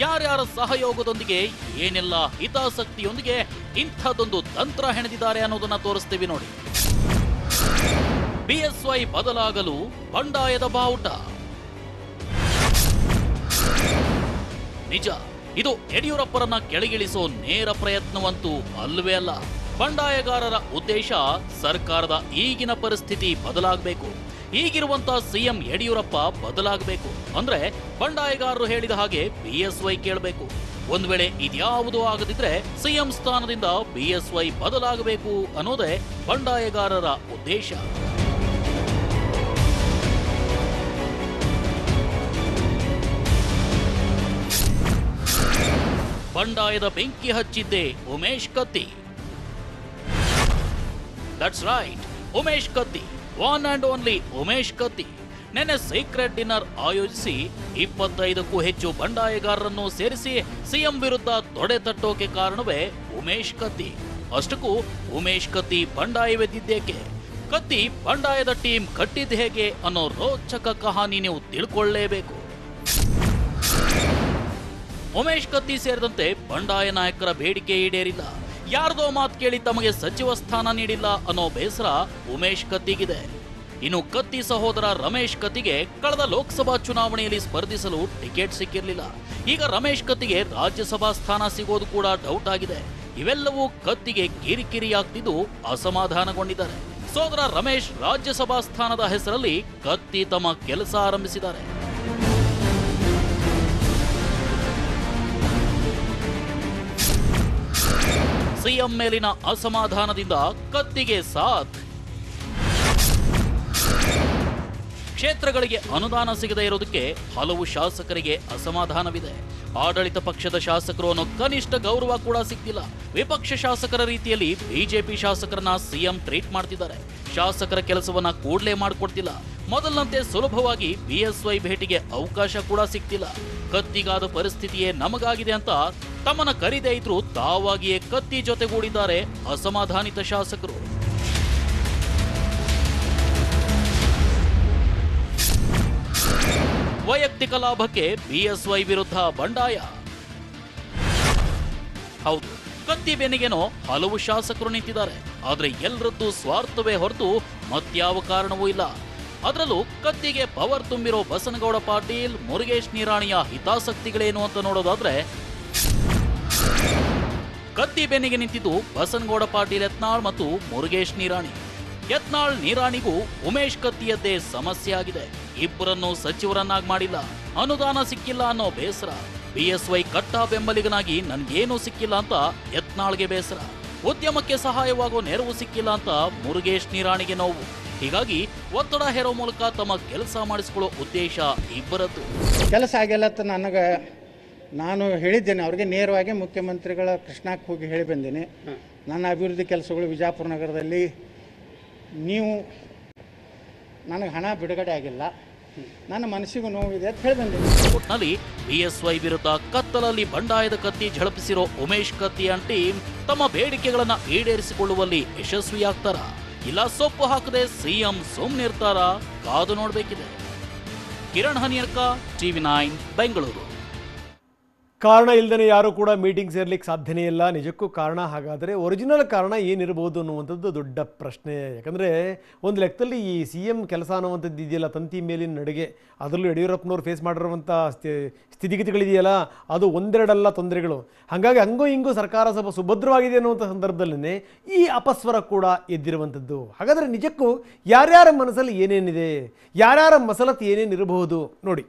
ಯಾರ್ಯಾರ ಸಹಯೋಗದೊಂದಿಗೆ, ಏನೆಲ್ಲ ಹಿತಾಸಕ್ತಿಯೊಂದಿಗೆ ಇಂಥದ್ದೊಂದು ತಂತ್ರ ಹೆಣೆದಿದ್ದಾರೆ ಅನ್ನೋದನ್ನ ತೋರಿಸ್ತೀವಿ ನೋಡಿ. ಬಿಎಸ್ವೈ ಬದಲಾಗಲು ಬಂಡಾಯದ ಬಾವುಟ. ನಿಜ, ಇದು ಯಡಿಯೂರಪ್ಪರನ್ನ ಕೆಳಗಿಳಿಸೋ ನೇರ ಪ್ರಯತ್ನವಂತೂ ಅಲ್ಲವೇ ಅಲ್ಲ. ಬಂಡಾಯಗಾರರ ಉದ್ದೇಶ ಸರ್ಕಾರದ ಈಗಿನ ಪರಿಸ್ಥಿತಿ ಬದಲಾಗಬೇಕು. ಈಗಿರುವಂತ ಸಿಎಂ ಯಡಿಯೂರಪ್ಪ ಬದಲಾಗಬೇಕು. ಅಂದ್ರೆ ಬಂಡಾಯಗಾರರು ಹೇಳಿದ ಹಾಗೆ ಬಿಎಸ್ವೈ ಕೇಳಬೇಕು. ಒಂದ್ ವೇಳೆ ಇದ್ಯಾವುದೂ ಆಗದಿದ್ರೆ ಸಿಎಂ ಸ್ಥಾನದಿಂದ ಬಿಎಸ್ವೈ ಬದಲಾಗಬೇಕು ಅನ್ನೋದೇ ಬಂಡಾಯಗಾರರ ಉದ್ದೇಶ. ಬಂಡಾಯದ ಬೆಂಕಿ ಹಚ್ಚಿದ್ದೆ Umesh Katti. That's right, Umesh Katti, one and only Umesh Katti. ನೆನ್ನೆ ಸೀಕ್ರೆಟ್ ಡಿನ್ನರ್ ಆಯೋಜಿಸಿ 25ಕ್ಕೂ ಹೆಚ್ಚು ಬಂಡಾಯಗಾರರನ್ನು ಸೇರಿಸಿ ಸಿಎಂ ವಿರುದ್ಧ ತೊಡೆ ತಟ್ಟೋಕೆ ಕಾರಣವೇ ಉಮೇಶ್ ಕತ್ತಿ. ಅಷ್ಟಕ್ಕೂ ಉಮೇಶ್ ಕತ್ತಿ ಬಂಡಾಯವೆದ್ದಿದ್ದೇಕೆ? ಕತ್ತಿ ಬಂಡಾಯದ ಟೀಮ್ ಕಟ್ಟಿದ್ದು ಹೇಗೆ ಅನ್ನೋ ರೋಚಕ ಕಹಾನಿ ನೀವು ತಿಳ್ಕೊಳ್ಳೇಬೇಕು. ಉಮೇಶ್ ಕತ್ತಿ ಸೇರಿದಂತೆ ಬಂಡಾಯ ನಾಯಕರ ಬೇಡಿಕೆ ಈಡೇರಿಲ್ಲ. ಯಾರ್ದೋ ಮಾತು ಕೇಳಿ ತಮಗೆ ಸಚಿವ ಸ್ಥಾನ ನೀಡಿಲ್ಲ ಅನ್ನೋ ಬೇಸರ ಉಮೇಶ್ ಕತ್ತಿಗಿದೆ. ಇನ್ನು ಕತ್ತಿ ಸಹೋದರ ರಮೇಶ್ ಕತ್ತಿಗೆ ಕಳೆದ ಲೋಕಸಭಾ ಚುನಾವಣೆಯಲ್ಲಿ ಸ್ಪರ್ಧಿಸಲು ಟಿಕೆಟ್ ಸಿಕ್ಕಿರಲಿಲ್ಲ. ಈಗ ರಮೇಶ್ ಕತ್ತಿಗೆ ರಾಜ್ಯಸಭಾ ಸ್ಥಾನ ಸಿಗೋದು ಕೂಡ ಡೌಟ್ ಆಗಿದೆ. ಇವೆಲ್ಲವೂ ಕತ್ತಿಗೆ ಕಿರಿಕಿರಿಯಾಗ್ತಿದ್ದು ಅಸಮಾಧಾನಗೊಂಡಿದ್ದಾರೆ. ಸೋದರ ರಮೇಶ್ ರಾಜ್ಯಸಭಾ ಸ್ಥಾನದ ಹೆಸರಲ್ಲಿ ಕತ್ತಿ ತಮ್ಮ ಕೆಲಸ ಆರಂಭಿಸಿದ್ದಾರೆ. ಸಿಎಂ ಮೇಲಿನ ಅಸಮಾಧಾನದಿಂದ ಕತ್ತಿಗೆ ಸಾಥ್. ಕ್ಷೇತ್ರಗಳಿಗೆ ಅನುದಾನ ಸಿಗದೇ ಇರೋದಕ್ಕೆ ಹಲವು ಶಾಸಕರಿಗೆ ಅಸಮಾಧಾನವಿದೆ. ಆಡಳಿತ ಪಕ್ಷದ ಶಾಸಕರು ಅನ್ನೋ ಕನಿಷ್ಠ ಗೌರವ ಕೂಡ ಸಿಗ್ತಿಲ್ಲ. ವಿಪಕ್ಷ ಶಾಸಕರ ರೀತಿಯಲ್ಲಿ ಬಿಜೆಪಿ ಶಾಸಕರನ್ನ ಸಿಎಂ ಟ್ರೀಟ್ ಮಾಡ್ತಿದ್ದಾರೆ. ಶಾಸಕರ ಕೆಲಸವನ್ನ ಕೂಡಲೇ ಮಾಡಿಕೊಡ್ತಿಲ್ಲ. ಮೊದಲಂತೆ ಸುಲಭವಾಗಿ ಬಿಎಸ್ವೈ ಭೇಟಿಗೆ ಅವಕಾಶ ಕೂಡ ಸಿಗ್ತಿಲ್ಲ. ಕತ್ತಿಗಾದ ಪರಿಸ್ಥಿತಿಯೇ ನಮಗಾಗಿದೆ ಅಂತ ತಮ್ಮನ್ನ ಕರೀದೇ ಇದ್ರು ತಾವಾಗಿಯೇ ಕತ್ತಿ ಜೊತೆಗೂಡಿದ್ದಾರೆ ಅಸಮಾಧಾನಿತ ಶಾಸಕರು. ವೈಯಕ್ತಿಕ ಲಾಭಕ್ಕೆ ಬಿಎಸ್ವೈ ವಿರುದ್ಧ ಬಂಡಾಯ. ಹೌದು, ಕತ್ತಿ ಬೆನ್ನಿಗೇನೋ ಹಲವು ಶಾಸಕರು ನಿಂತಿದ್ದಾರೆ. ಆದ್ರೆ ಎಲ್ಲರದ್ದು ಸ್ವಾರ್ಥವೇ ಹೊರತು ಮತ್ಯಾವ ಕಾರಣವೂ ಇಲ್ಲ. ಅದರಲ್ಲೂ ಕತ್ತಿಗೆ ಪವರ್ ತುಂಬಿರೋ ಬಸನಗೌಡ ಪಾಟೀಲ್, ಮುರುಗೇಶ್ ನಿರಾಣಿಯ ಹಿತಾಸಕ್ತಿಗಳೇನು ಅಂತ ನೋಡೋದಾದ್ರೆ, ಕತ್ತಿ ಬೆನ್ನಿಗೆ ನಿಂತಿದ್ದು ಬಸನಗೌಡ ಪಾಟೀಲ್ ಯತ್ನಾಳ್ ಮತ್ತು ಮುರುಗೇಶ್ ನಿರಾಣಿ. ಯತ್ನಾಳ್ ನಿರಾಣಿಗೂ ಉಮೇಶ್ ಕತ್ತಿಯದ್ದೇ ಸಮಸ್ಯೆ ಆಗಿದೆ. ಇಬ್ಬರನ್ನು ಸಚಿವರನ್ನಾಗಿ ಮಾಡಿಲ್ಲ, ಅನುದಾನ ಸಿಕ್ಕಿಲ್ಲ ಅನ್ನೋ ಬೇಸರ. ಬಿಎಸ್ವೈ ಕಟ್ಟ ಬೆಂಬಲಿಗನಾಗಿ ನನ್ಗೇನೂ ಸಿಕ್ಕಿಲ್ಲ ಅಂತ ಯತ್ನಾಳ್ಗೆ ಬೇಸರ. ಉದ್ಯಮಕ್ಕೆ ಸಹಾಯವಾಗೋ ನೆರವು ಸಿಕ್ಕಿಲ್ಲ ಅಂತ ಮುರುಗೇಶ್ ನಿರಾಣಿಗೆ ನೋವು. ಹೀಗಾಗಿ ಒತ್ತಡ ಹೇರೋ ಮೂಲಕ ತಮ್ಮ ಕೆಲಸ ಮಾಡಿಸಿಕೊಳ್ಳೋ ಉದ್ದೇಶ ಇಬ್ಬರದ್ದು. ಕೆಲಸ ಆಗಿಲ್ಲ ಅಂತ ನಾನು ಹೇಳಿದ್ದೇನೆ ಅವ್ರಿಗೆ ನೇರವಾಗಿ. ಮುಖ್ಯಮಂತ್ರಿಗಳ ಕೃಷ್ಣಕ್ಕೆ ಹೋಗಿ ಹೇಳಿ ಬಂದೇನೆ, ನನ್ನ ಅಭಿವೃದ್ಧಿ ಕೆಲಸಗಳು ವಿಜಯಪುರ ನಗರದಲ್ಲಿ ನೀವು ನನಗೆ ಹಣ ಬಿಡುಗಡೆ ಆಗಿಲ್ಲ, ನನ್ನ ಮನಸ್ಸಿಗೂ ನೋವಿದೆ ಅಂತ ಹೇಳಿ ಬಂದೇನೆ. ಒಟ್ನಲ್ಲಿ ಬಿಎಸ್ವೈ ವಿರುದ್ಧ ಕತ್ತಲಲ್ಲಿ ಬಂಡಾಯದ ಕತ್ತಿ ಝಳಪಿಸಿರೋ ಉಮೇಶ್ ಕತ್ತಿ ಅಂಡ್ ಟೀಮ್ ತಮ್ಮ ಬೇಡಿಕೆಗಳನ್ನ ಈಡೇರಿಸಿಕೊಳ್ಳುವಲ್ಲಿ ಯಶಸ್ವಿಯಾಗ್ತಾರ, ಇಲ್ಲ ಸೊಪ್ಪು ಹಾಕದೆ ಸಿಎಂ ಸುಮ್ಮನಿರ್ತಾರ? ಕಾದು ನೋಡಬೇಕಿದೆ. ಕಿರಣ್ ಹನಿಯರ್ಕ, TV9 ಬೆಂಗಳೂರು. ಕಾರಣ ಇಲ್ಲದೇ ಯಾರು ಕೂಡ ಮೀಟಿಂಗ್ ಸೇರ್ಲಿಕ್ಕೆ ಸಾಧ್ಯನೇ ಇಲ್ಲ. ನಿಜಕ್ಕೂ ಕಾರಣ ಹಾಗಾದರೆ ಒರಿಜಿನಲ್ ಕಾರಣ ಏನಿರ್ಬೋದು ಅನ್ನುವಂಥದ್ದು ದೊಡ್ಡ ಪ್ರಶ್ನೆ. ಯಾಕಂದರೆ ಒಂದು ಲೆಕ್ಕದಲ್ಲಿ ಈ CM ಕೆಲಸ ಅನ್ನುವಂಥದ್ದು ಇದೆಯಲ್ಲ, ತಂತಿ ಮೇಲಿನ ನಡಿಗೆ, ಅದರಲ್ಲೂ ಯಡಿಯೂರಪ್ಪನವ್ರು ಫೇಸ್ ಮಾಡಿರುವಂಥ ಸ್ಥಿತಿಗತಿಗಳಿದೆಯಲ್ಲ, ಅದು ಒಂದೆರಡಲ್ಲ ತೊಂದರೆಗಳು. ಹಾಗಾಗಿ ಹಂಗೋ ಹಿಂಗೋ ಸರ್ಕಾರ ಸ್ವಲ್ಪ ಸುಭದ್ರವಾಗಿದೆ ಅನ್ನುವಂಥ ಸಂದರ್ಭದಲ್ಲೇ ಈ ಅಪಸ್ವರ ಕೂಡ ಎದ್ದಿರುವಂಥದ್ದು. ಹಾಗಾದರೆ ನಿಜಕ್ಕೂ ಯಾರ್ಯಾರ ಮನಸ್ಸಲ್ಲಿ ಏನೇನಿದೆ, ಯಾರ್ಯಾರ ಮಸಲತ್ತು ಏನೇನಿರಬಹುದು ನೋಡಿ.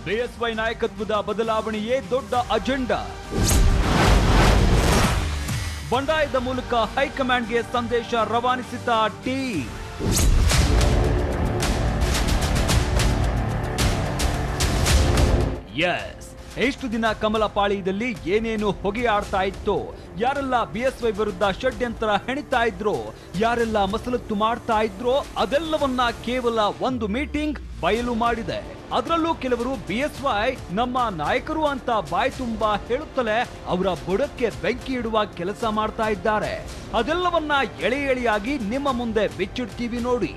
ಬಿಎಸ್ವೈ ನಾಯಕತ್ವದ ಬದಲಾವಣೆಯೇ ದೊಡ್ಡ ಅಜೆಂಡಾ. ಬಂಡಾಯದ ಮೂಲಕ ಹೈಕಮಾಂಡ್ಗೆ ಸಂದೇಶ ರವಾನಿಸಿದ ಟೀಮ್. ಎಸ್, ಎಷ್ಟು ದಿನ ಕಮಲ ಪಾಳಿಯದಲ್ಲಿ ಏನೇನು ಹೊಗೆಯಾಡ್ತಾ ಇತ್ತು, ಯಾರೆಲ್ಲ ಬಿಎಸ್ವೈ ವಿರುದ್ಧ ಷಡ್ಯಂತ್ರ ಹೆಣಿತಾ ಇದ್ರು, ಯಾರೆಲ್ಲ ಮಸಲತ್ತು ಮಾಡ್ತಾ ಇದ್ರು, ಅದೆಲ್ಲವನ್ನ ಕೇವಲ ಒಂದು ಮೀಟಿಂಗ್ ಬಯಲು ಮಾಡಿದೆ. ಅದರಲ್ಲೂ ಕೆಲವರು ಬಿಎಸ್ವೈ ನಮ್ಮ ನಾಯಕರು ಅಂತ ಬಾಯಿ ತುಂಬಾ ಹೇಳುತ್ತಲೇ ಅವರ ಬುಡಕ್ಕೆ ಬೆಂಕಿ ಇಡುವ ಕೆಲಸ ಮಾಡ್ತಾ ಇದ್ದಾರೆ. ಅದೆಲ್ಲವನ್ನ ಎಳೆ ಎಳೆಯಾಗಿ ನಿಮ್ಮ ಮುಂದೆ ಬಿಚ್ಚಿಡ್ತೀವಿ ನೋಡಿ.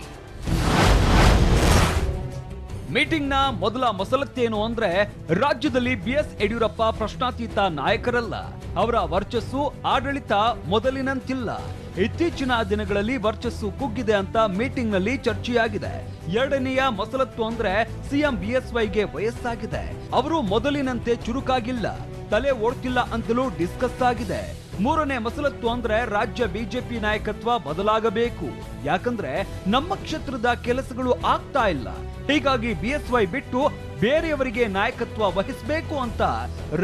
ಮೀಟಿಂಗ್ನ ಮೊದಲ ಮಸಲತ್ತೇನು ಅಂದ್ರೆ, ರಾಜ್ಯದಲ್ಲಿ ಬಿಎಸ್ ಯಡಿಯೂರಪ್ಪ ಪ್ರಶ್ನಾತೀತ ನಾಯಕರಲ್ಲ. ಅವರ ವರ್ಚಸ್ಸು, ಆಡಳಿತ ಮೊದಲಿನಂತಿಲ್ಲ. ಇತ್ತೀಚಿನ ದಿನಗಳಲ್ಲಿ ವರ್ಚಸ್ಸು ಕುಗ್ಗಿದೆ ಅಂತ ಮೀಟಿಂಗ್ ನಲ್ಲಿ ಚರ್ಚೆಯಾಗಿದೆ. ಎರಡನೆಯ ಮಸಲತ್ತು ಅಂದ್ರೆ ಸಿಎಂ ಬಿಎಸ್ವೈಗೆ ವಯಸ್ಸಾಗಿದೆ, ಅವರು ಮೊದಲಿನಂತೆ ಚುರುಕಾಗಿಲ್ಲ, ತಲೆ ಓಡ್ತಿಲ್ಲ ಅಂತಲೂ ಡಿಸ್ಕಸ್ ಆಗಿದೆ. ಮೂರನೇ ಮಸಲತ್ತು ಅಂದ್ರೆ ರಾಜ್ಯ ಬಿಜೆಪಿ ನಾಯಕತ್ವ ಬದಲಾಗಬೇಕು, ಯಾಕಂದ್ರೆ ನಮ್ಮ ಕ್ಷೇತ್ರದ ಕೆಲಸಗಳು ಆಗ್ತಾ ಇಲ್ಲ, ಹೀಗಾಗಿ ಬಿಎಸ್ವೈ ಬಿಟ್ಟು ಬೇರೆಯವರಿಗೆ ನಾಯಕತ್ವ ವಹಿಸಬೇಕು ಅಂತ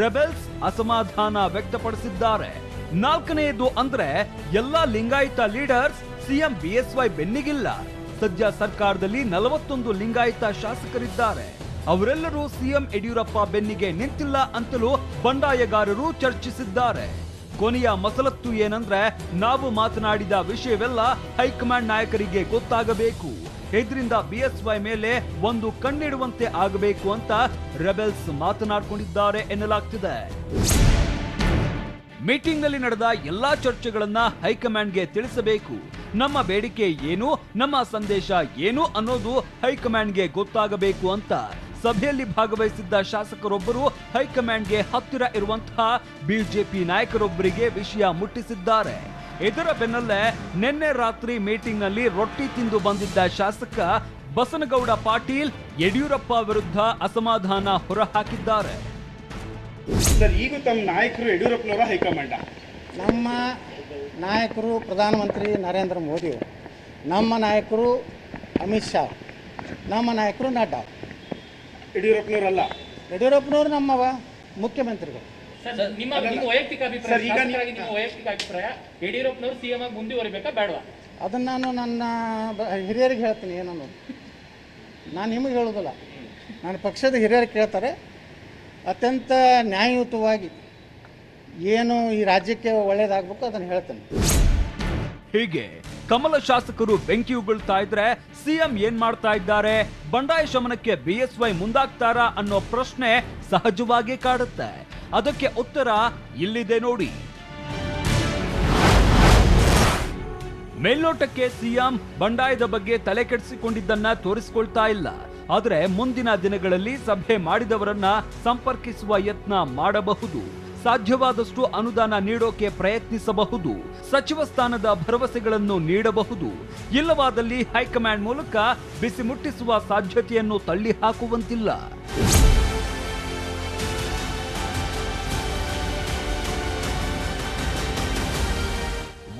ರೆಬೆಲ್ಸ್ ಅಸಮಾಧಾನ ವ್ಯಕ್ತಪಡಿಸಿದ್ದಾರೆ. ನಾಲ್ಕನೆಯದು ಅಂದ್ರೆ ಎಲ್ಲಾ ಲಿಂಗಾಯತ ಲೀಡರ್ಸ್ ಸಿಎಂ ಬಿಎಸ್ವೈ ಬೆನ್ನಿಗಿಲ್ಲ. ಸದ್ಯ ಸರ್ಕಾರದಲ್ಲಿ 41 ಲಿಂಗಾಯತ ಶಾಸಕರಿದ್ದಾರೆ, ಅವರೆಲ್ಲರೂ ಸಿಎಂ ಯಡಿಯೂರಪ್ಪ ಬೆನ್ನಿಗೆ ನಿಂತಿಲ್ಲ ಅಂತಲೂ ಬಂಡಾಯಗಾರರು ಚರ್ಚಿಸಿದ್ದಾರೆ. ಕೊನೆಯ ಮಸಲತ್ತು ಏನಂದ್ರೆ, ನಾವು ಮಾತನಾಡಿದ ವಿಷಯವೆಲ್ಲ ಹೈಕಮಾಂಡ್ ನಾಯಕರಿಗೆ ಗೊತ್ತಾಗಬೇಕು, ಇದರಿಂದ ಬಿಎಸ್ವೈ ಮೇಲೆ ಒಂದು ಕಣ್ಣಿಡುವಂತೆ ಆಗಬೇಕು ಅಂತ ರೆಬೆಲ್ಸ್ ಮಾತನಾಡಿಕೊಂಡಿದ್ದಾರೆ ಎನ್ನಲಾಗ್ತಿದೆ. ಮೀಟಿಂಗ್ ನಲ್ಲಿ ನಡೆದ ಎಲ್ಲಾ ಚರ್ಚೆಗಳನ್ನ ಹೈಕಮಾಂಡ್ಗೆ ತಿಳಿಸಬೇಕು. ನಮ್ಮ ಬೇಡಿಕೆ ಏನು, ನಮ್ಮ ಸಂದೇಶ ಏನು ಅನ್ನೋದು ಹೈಕಮಾಂಡ್ಗೆ ಗೊತ್ತಾಗಬೇಕು ಅಂತ ಸಭೆಯಲ್ಲಿ ಭಾಗವಹಿಸಿದ್ದ ಶಾಸಕರೊಬ್ಬರು ಹೈಕಮಾಂಡ್ಗೆ ಹತ್ತಿರ ಇರುವಂತಹ ಬಿಜೆಪಿ ನಾಯಕರೊಬ್ಬರಿಗೆ ವಿಷಯ ಮುಟ್ಟಿಸಿದ್ದಾರೆ. ಇದರ ಬೆನ್ನಲ್ಲೇ ನಿನ್ನೆ ರಾತ್ರಿ ಮೀಟಿಂಗ್ ನಲ್ಲಿ ರೊಟ್ಟಿ ತಿಂದು ಬಂದಿದ್ದ ಶಾಸಕ ಬಸನಗೌಡ ಪಾಟೀಲ್ ಯಡಿಯೂರಪ್ಪ ವಿರುದ್ಧ ಅಸಮಾಧಾನ ಹೊರಹಾಕಿದ್ದಾರೆ. ಸರ್, ಈಗ ತಮ್ಮ ನಾಯಕರು ಯಡಿಯೂರಪ್ಪನವರ ಹೈಕಮಾಂಡ? ನಮ್ಮ ನಾಯಕರು ಪ್ರಧಾನಮಂತ್ರಿ ನರೇಂದ್ರ ಮೋದಿ, ನಮ್ಮ ನಾಯಕರು ಅಮಿತ್ ಶಾ, ನಮ್ಮ ನಾಯಕರು ನಡ್ಡಾ. ಯಡಿಯೂರಪ್ಪನವರಲ್ಲ? ಯಡಿಯೂರಪ್ಪನವರು ನಮ್ಮ ಮುಖ್ಯಮಂತ್ರಿಗಳು. ನಿಮ್ಮ ವೈಯಕ್ತಿಕ ಅಭಿಪ್ರಾಯ, ನಿಮ್ಮ ವೈಯಕ್ತಿಕ ಅಭಿಪ್ರಾಯ ಯಡಿಯೂರಪ್ಪನವರು ಸಿಎಂ ಆಗಿ ಮುಂದುವರಿಬೇಕಾ ಬೇಡವಾ? ಅದನ್ನು ನಾನು ನನ್ನ ಹಿರಿಯರಿಗೆ ಹೇಳ್ತೀನಿ. ಏನನ್ನೋದು ನಾನು ನಿಮಗೆ ಹೇಳೋದಿಲ್ಲ, ನನ್ನ ಪಕ್ಷದ ಹಿರಿಯರಿಗೆ ಕೇಳ್ತಾರೆ. ಅತ್ಯಂತ ನ್ಯಾಯಯುತವಾಗಿ ಏನು ಈ ರಾಜ್ಯಕ್ಕೆ ಒಳ್ಳೇದಾಗಬೇಕು ಅದನ್ನು ಹೇಳ್ತೇನೆ. ಹೀಗೆ ಕಮಲ ಶಾಸಕರು ಬೆಂಕಿ ಉಗುಳ್ತಾ ಇದ್ರೆ ಸಿಎಂ ಏನ್ ಮಾಡ್ತಾ ಇದ್ದಾರೆ, ಬಂಡಾಯ ಶಮನಕ್ಕೆ ಬಿಎಸ್ವೈ ಮುಂದಾಗ್ತಾರಾ ಅನ್ನೋ ಪ್ರಶ್ನೆ ಸಹಜವಾಗಿ ಕಾಡುತ್ತೆ. ಅದಕ್ಕೆ ಉತ್ತರ ಇಲ್ಲಿದೆ ನೋಡಿ. ಮೇಲ್ನೋಟಕ್ಕೆ ಸಿಎಂ ಬಂಡಾಯದ ಬಗ್ಗೆ ತಲೆ ಕೆಡಿಸಿಕೊಂಡಿದ್ದನ್ನ ತೋರಿಸಿಕೊಳ್ತಾ ಇಲ್ಲ. ಆದರೆ ಮುಂದಿನ ದಿನಗಳಲ್ಲಿ ಸಭೆ ಮಾಡಿದವರನ್ನ ಸಂಪರ್ಕಿಸುವ ಯತ್ನ ಮಾಡಬಹುದು, ಸಾಧ್ಯವಾದಷ್ಟು ಅನುದಾನ ನೀಡೋಕೆ ಪ್ರಯತ್ನಿಸಬಹುದು, ಸಚಿವ ಸ್ಥಾನದ ಭರವಸೆಗಳನ್ನು ನೀಡಬಹುದು. ಇಲ್ಲವಾದಲ್ಲಿ ಹೈಕಮಾಂಡ್ ಮೂಲಕ ಬಿಸಿ ಮುಟ್ಟಿಸುವ ಸಾಧ್ಯತೆಯನ್ನು ತಳ್ಳಿ ಹಾಕುವಂತಿಲ್ಲ.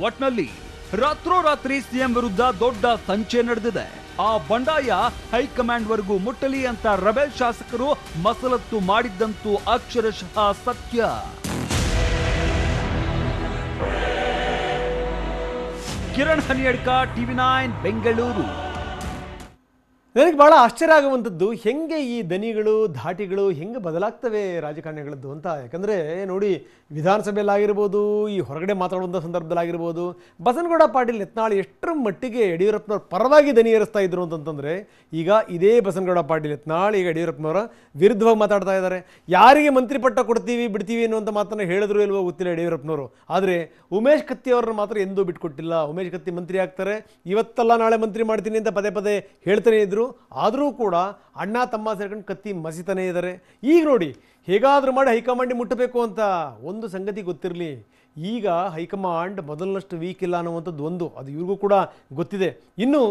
ಒಟ್ನಲ್ಲಿ ರಾತ್ರೋರಾತ್ರಿ ಸಿಎಂ ವಿರುದ್ಧ ದೊಡ್ಡ ಸಂಚೆ ನಡೆದಿದೆ. ಆ ಬಂಡಾಯ ಹೈಕಮಾಂಡ್ ವರೆಗೂ ಮುಟ್ಟಲಿ ಅಂತ ರೆಬೆಲ್ ಶಾಸಕರು ಮಸಲತ್ತು ಮಾಡಿದ್ದಂತೂ ಅಕ್ಷರಶಃ ಸತ್ಯ. ಕಿರಣ್ ಹನಿಯಡ್ಕ, ಟಿವಿ9 ಬೆಂಗಳೂರು. ನನಗೆ ಭಾಳ ಆಶ್ಚರ್ಯ ಆಗುವಂಥದ್ದು ಹೆಂಗೆ ಈ ದನಿಗಳು ಧಾಟಿಗಳು ಹೆಂಗೆ ಬದಲಾಗ್ತವೆ ರಾಜಕಾರಣಿಗಳದ್ದು ಅಂತ. ಯಾಕಂದರೆ ನೋಡಿ, ವಿಧಾನಸಭೆಯಲ್ಲಾಗಿರ್ಬೋದು, ಈ ಹೊರಗಡೆ ಮಾತಾಡುವಂಥ ಸಂದರ್ಭದಲ್ಲಾಗಿರ್ಬೋದು, ಬಸನಗೌಡ ಪಾಟೀಲ್ ಯತ್ನಾಳ್ ಎಷ್ಟರ ಮಟ್ಟಿಗೆ ಯಡಿಯೂರಪ್ಪನವ್ರ ಪರವಾಗಿ ದನಿ ಏರಿಸ್ತಾ ಇದ್ರು ಅಂತಂತಂದರೆ, ಈಗ ಇದೇ ಬಸನಗೌಡ ಪಾಟೀಲ್ ಯತ್ನಾಳ್ ಈಗ ಯಡಿಯೂರಪ್ಪನವರ ವಿರುದ್ಧವಾಗಿ ಮಾತಾಡ್ತಾ ಇದ್ದಾರೆ. ಯಾರಿಗೆ ಮಂತ್ರಿ ಪಟ್ಟ ಕೊಡ್ತೀವಿ ಬಿಡ್ತೀವಿ ಅನ್ನುವಂಥ ಮಾತನ್ನು ಹೇಳಿದ್ರು ಇಲ್ವೋ ಗೊತ್ತಿಲ್ಲ ಯಡಿಯೂರಪ್ಪನವರು. ಆದರೆ ಉಮೇಶ್ ಕತ್ತಿ ಅವ್ರನ್ನ ಮಾತ್ರ ಎಂದೂ ಬಿಟ್ಕೊಟ್ಟಿಲ್ಲ. ಉಮೇಶ್ ಕತ್ತಿ ಮಂತ್ರಿ ಆಗ್ತಾರೆ, ಇವತ್ತಲ್ಲ ನಾಳೆ ಮಂತ್ರಿ ಮಾಡ್ತೀನಿ ಅಂತ ಪದೇ ಪದೇ ಹೇಳ್ತಾನೆ ಇದ್ರು. ಆದರೂ ಕೂಡ ಅಣ್ಣ ತಮ್ಮ ಸೇರ್ಕೊಂಡು ಕತ್ತಿ ಮಸಿತಾನೇ ಇದ್ದಾರೆ. ಈಗ ನೋಡಿ, ಹೇಗಾದರೂ ಮಾಡಿ ಹೈಕಮಾಂಡಿಗೆ ಮುಟ್ಟಬೇಕು ಅಂತ ಒಂದು ಸಂಗತಿ ಗೊತ್ತಿರಲಿ, ಈಗ ಹೈಕಮಾಂಡ್ ಮೊದಲನಷ್ಟು ವೀಕ್ ಇಲ್ಲ ಅನ್ನುವಂಥದ್ದು ಅದು ಇವ್ರಿಗೂ ಕೂಡ ಗೊತ್ತಿದೆ. ಇನ್ನು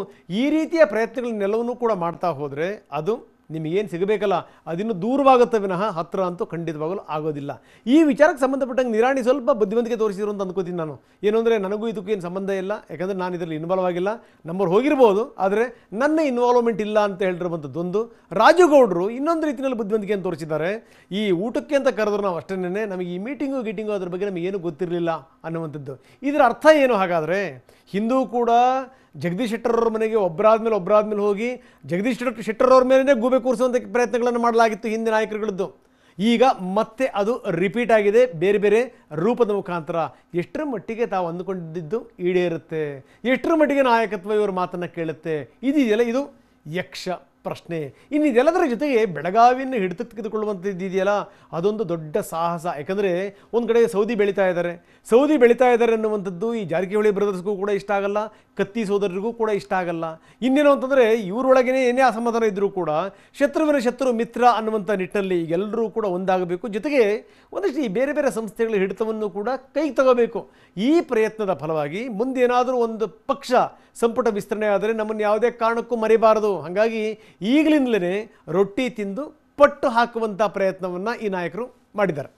ಈ ರೀತಿಯ ಪ್ರಯತ್ನಗಳನ್ನೆಲ್ಲವನ್ನೂ ಕೂಡ ಮಾಡ್ತಾ ಹೋದರೆ ಅದು ನಿಮಗೇನು ಸಿಗಬೇಕಲ್ಲ ಅದಿನ್ನೂ ದೂರವಾಗುತ್ತೆ ವಿನಃ ಹತ್ತಿರ ಅಂತೂ ಖಂಡಿತವಾಗಲೂ ಆಗೋದಿಲ್ಲ. ಈ ವಿಚಾರಕ್ಕೆ ಸಂಬಂಧಪಟ್ಟಂಗೆ ನಿರಾಣಿ ಸ್ವಲ್ಪ ಬುದ್ಧಿವಂತಿಕೆ ತೋರಿಸಿದ್ರು ಅಂತ ಅಂದ್ಕೋತೀನಿ ನಾನು. ಏನು ಅಂದರೆ ನನಗೂ ಇದಕ್ಕೂ ಏನು ಸಂಬಂಧ ಇಲ್ಲ, ಯಾಕಂದರೆ ನಾನು ಇದರಲ್ಲಿ ಇನ್ವಾಲ್ವ್ ಆಗಿಲ್ಲ. ನಂಬರ್ ಹೋಗಿರ್ಬೋದು, ಆದರೆ ನನ್ನ ಇನ್ವಾಲ್ವ್ಮೆಂಟ್ ಇಲ್ಲ ಅಂತ ಹೇಳಿರುವಂಥದ್ದೊಂದು. ರಾಜುಗೌಡರು ಇನ್ನೊಂದು ರೀತಿಯಲ್ಲಿ ಬುದ್ಧಿವಂತಿಕೆಯನ್ನು ತೋರಿಸಿದ್ದಾರೆ. ಈ ಊಟಕ್ಕೆ ಅಂತ ಕರೆದ್ರು ನಾವು ಅಷ್ಟೇನೆ, ನಮಗೆ ಈ ಮೀಟಿಂಗು ಅದ್ರ ಬಗ್ಗೆ ನಮಗೇನು ಗೊತ್ತಿರಲಿಲ್ಲ ಅನ್ನುವಂಥದ್ದು. ಇದರ ಅರ್ಥ ಏನು ಹಾಗಾದರೆ? ಹಿಂದೂ ಕೂಡ ಜಗದೀಶ್ ಶೆಟ್ಟರ್ ಅವ್ರ ಮನೆಗೆ ಒಬ್ಬರಾದ್ಮೇಲೆ ಹೋಗಿ ಜಗದೀಶ್ ಶೆಟ್ಟರ್ ಅವ್ರ ಮೇಲೇ ಗೂಬೆ ಕೂರಿಸುವಂಥ ಪ್ರಯತ್ನಗಳನ್ನು ಮಾಡಲಾಗಿತ್ತು ಹಿಂದಿನ ನಾಯಕರುಗಳದ್ದು. ಈಗ ಮತ್ತೆ ಅದು ರಿಪೀಟ್ ಆಗಿದೆ ಬೇರೆ ಬೇರೆ ರೂಪದ ಮುಖಾಂತರ. ಎಷ್ಟರ ಮಟ್ಟಿಗೆ ತಾವು ಅಂದುಕೊಂಡಿದ್ದು ಈಡೇರುತ್ತೆ, ಎಷ್ಟರ ಮಟ್ಟಿಗೆ ನಾಯಕತ್ವ ಇವ್ರ ಮಾತನ್ನು ಕೇಳುತ್ತೆ, ಇದೆಯಲ್ಲ ಇದು ಯಕ್ಷ ಪ್ರಶ್ನೆ. ಇನ್ನು ಇದೆಲ್ಲದರ ಜೊತೆಗೆ ಬೆಳಗಾವಿಯನ್ನು ಹಿಡಿತಕ್ಕೆ ತೆಗೆದುಕೊಳ್ಳುವಂಥದ್ದಿದೆಯಲ್ಲ, ಅದೊಂದು ದೊಡ್ಡ ಸಾಹಸ. ಯಾಕಂದರೆ ಒಂದು ಕಡೆ ಸೌದಿ ಬೆಳೀತಾ ಇದ್ದಾರೆ ಅನ್ನುವಂಥದ್ದು ಈ ಜಾರಕಿಹೊಳಿ ಬ್ರದರ್ಸ್ಗೂ ಕೂಡ ಇಷ್ಟ ಆಗಲ್ಲ, ಕತ್ತಿ ಸೋದರರಿಗೂ ಕೂಡ ಇಷ್ಟ ಆಗಲ್ಲ. ಇನ್ನೇನು ಅಂತಂದರೆ ಇವರೊಳಗೇ ಏನೇ ಅಸಮಾಧಾನ ಇದ್ದರೂ ಕೂಡ ಶತ್ರುವಿನ ಶತ್ರು ಮಿತ್ರ ಅನ್ನುವಂಥ ನಿಟ್ಟಿನಲ್ಲಿ ಎಲ್ಲರೂ ಕೂಡ ಒಂದಾಗಬೇಕು. ಜೊತೆಗೆ ಒಂದಷ್ಟು ಈ ಬೇರೆ ಬೇರೆ ಸಂಸ್ಥೆಗಳ ಹಿಡಿತವನ್ನು ಕೂಡ ಕೈಗೆ ತಗೋಬೇಕು. ಈ ಪ್ರಯತ್ನದ ಫಲವಾಗಿ ಮುಂದೇನಾದರೂ ಒಂದು ಪಕ್ಷ ಸಂಪುಟ ವಿಸ್ತರಣೆ ಆದರೆ ನಮ್ಮನ್ನು ಯಾವುದೇ ಕಾರಣಕ್ಕೂ ಮರಿಬಾರದು. ಹಾಗಾಗಿ ಈಗಲಿಂದಲೇ ರೊಟ್ಟಿ ತಿಂದು ಪಟ್ಟು ಹಾಕುವಂಥ ಪ್ರಯತ್ನವನ್ನು ಈ ನಾಯಕರು ಮಾಡಿದ್ದಾರೆ.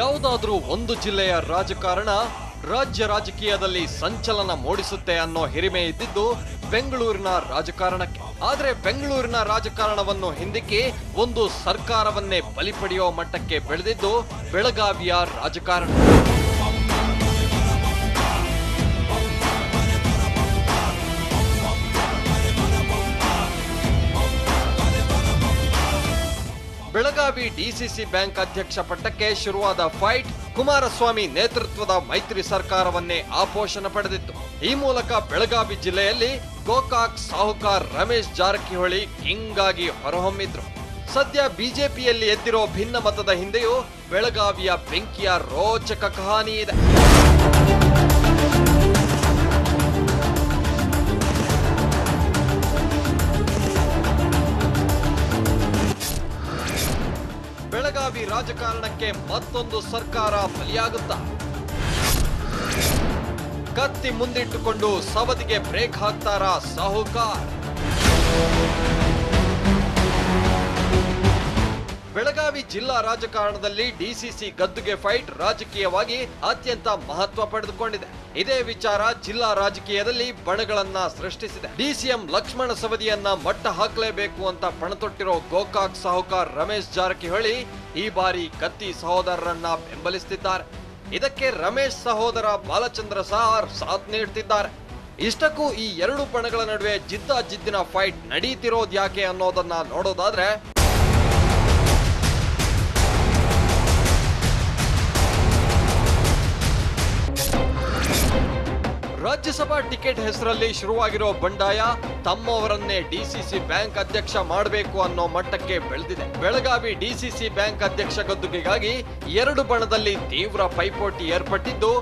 ಯಾವುದಾದ್ರೂ ಒಂದು ಜಿಲ್ಲೆಯ ರಾಜಕಾರಣ ರಾಜ್ಯ ರಾಜಕೀಯದಲ್ಲಿ ಸಂಚಲನ ಮೂಡಿಸುತ್ತೆ ಅನ್ನೋ ಹಿರಿಮೆ ಇದ್ದಿದ್ದು ಬೆಂಗಳೂರಿನ ರಾಜಕಾರಣಕ್ಕೆ. ಆದ್ರೆ ಬೆಂಗಳೂರಿನ ರಾಜಕಾರಣವನ್ನು ಹಿಂದಿಕ್ಕಿ ಒಂದು ಸರ್ಕಾರವನ್ನೇ ಬಲಿ ಪಡೆಯೋ ಮಟ್ಟಕ್ಕೆ ಬೆಳೆದಿದ್ದು ಬೆಳಗಾವಿಯ ರಾಜಕಾರಣ. ಬೆಳಗಾವಿ ಡಿಸಿಸಿ ಬ್ಯಾಂಕ್ ಅಧ್ಯಕ್ಷ ಪಟ್ಟಕ್ಕೆ ಶುರುವಾದ ಫೈಟ್ ಕುಮಾರಸ್ವಾಮಿ ನೇತೃತ್ವದ ಮೈತ್ರಿ ಸರ್ಕಾರವನ್ನೇ ಆಪೋಷಣ ಪಡೆದಿತ್ತು. ಈ ಮೂಲಕ ಬೆಳಗಾವಿ ಜಿಲ್ಲೆಯಲ್ಲಿ ಗೋಕಾಕ್ ಸಾಹುಕಾರ್ ರಮೇಶ್ ಜಾರಕಿಹೊಳಿ ಕಿಂಗ್ ಆಗಿ ಹೊರಹೊಮ್ಮಿದ್ರು. ಸದ್ಯ ಬಿಜೆಪಿಯಲ್ಲಿ ಎದ್ದಿರೋ ಭಿನ್ನ ಮತದ ಹಿಂದೆಯೂ ಬೆಳಗಾವಿಯ ಬೆಂಕಿಯ ರೋಚಕ ಕಹಾನಿ ಇದೆ. ಬೆಳಗಾವಿ ರಾಜಕಾರಣಕ್ಕೆ ಮತ್ತೊಂದು ಸರ್ಕಾರ ಬಲಿಯಾಗುತ್ತಾ? ಕತ್ತಿ ಮುಂದಿಟ್ಟುಕೊಂಡು ಸವದಿಗೆ ಬ್ರೇಕ್ ಹಾಕ್ತಾರಾ ಸಾಹುಕಾರ್? ಬೆಳಗಾವಿ ಜಿಲ್ಲಾ ರಾಜಕಾರಣದಲ್ಲಿ ಡಿಸಿಸಿ ಗದ್ದುಗೆ ಫೈಟ್ ರಾಜಕೀಯವಾಗಿ ಅತ್ಯಂತ ಮಹತ್ವ ಪಡೆದುಕೊಂಡಿದೆ. ಇದೇ ವಿಚಾರ ಜಿಲ್ಲಾ ರಾಜಕೀಯದಲ್ಲಿ ಬಣಗಳನ್ನ ಸೃಷ್ಟಿಸಿದೆ. ಡಿಸಿಎಂ ಲಕ್ಷ್ಮಣ ಸವದಿಯನ್ನ ಮಟ್ಟ ಹಾಕಲೇಬೇಕು ಅಂತ ಪಣತೊಟ್ಟಿರೋ ಗೋಕಾಕ್ ಸಾಹುಕಾರ್ ರಮೇಶ್ ಜಾರಕಿಹೊಳಿ ಈ ಬಾರಿ ಕತ್ತಿ ಸಹೋದರರನ್ನ ಬೆಂಬಲಿಸುತ್ತಿದ್ದಾರೆ. ಇದಕ್ಕೆ ರಮೇಶ್ ಸಹೋದರ ಬಾಲಚಂದ್ರ ಸಾರ್ ಸಾಥ್ ನೀಡುತ್ತಿದ್ದಾರೆ. ಇಷ್ಟಕ್ಕೂ ಈ ಎರಡು ಬಣಗಳ ನಡುವೆ ಜಿದ್ದಿನ ಫೈಟ್ ನಡೀತಿರೋದು ಯಾಕೆ ಅನ್ನೋದನ್ನ ನೋಡೋದಾದ್ರೆ, ರಾಜ್ಯಸಭಾ ಟಿಕೆಟ್ ಹೆಸರಲ್ಲಿ ಶುರುವಾಗಿರೋ ಬಂಡಾಯ ತಮ್ಮವರನ್ನೇ ಡಿಸಿಸಿ ಬ್ಯಾಂಕ್ ಅಧ್ಯಕ್ಷ ಮಾಡಬೇಕು ಅನ್ನೋ ಮಟ್ಟಕ್ಕೆ ಬೆಳೆದಿದೆ. ಬೆಳಗಾವಿ ಡಿಸಿಸಿ ಬ್ಯಾಂಕ್ ಅಧ್ಯಕ್ಷ ಗದ್ದುಗೆಗಾಗಿ ಎರಡು ಬಣದಲ್ಲಿ ತೀವ್ರ ಪೈಪೋಟಿ ಏರ್ಪಟ್ಟಿದ್ದು,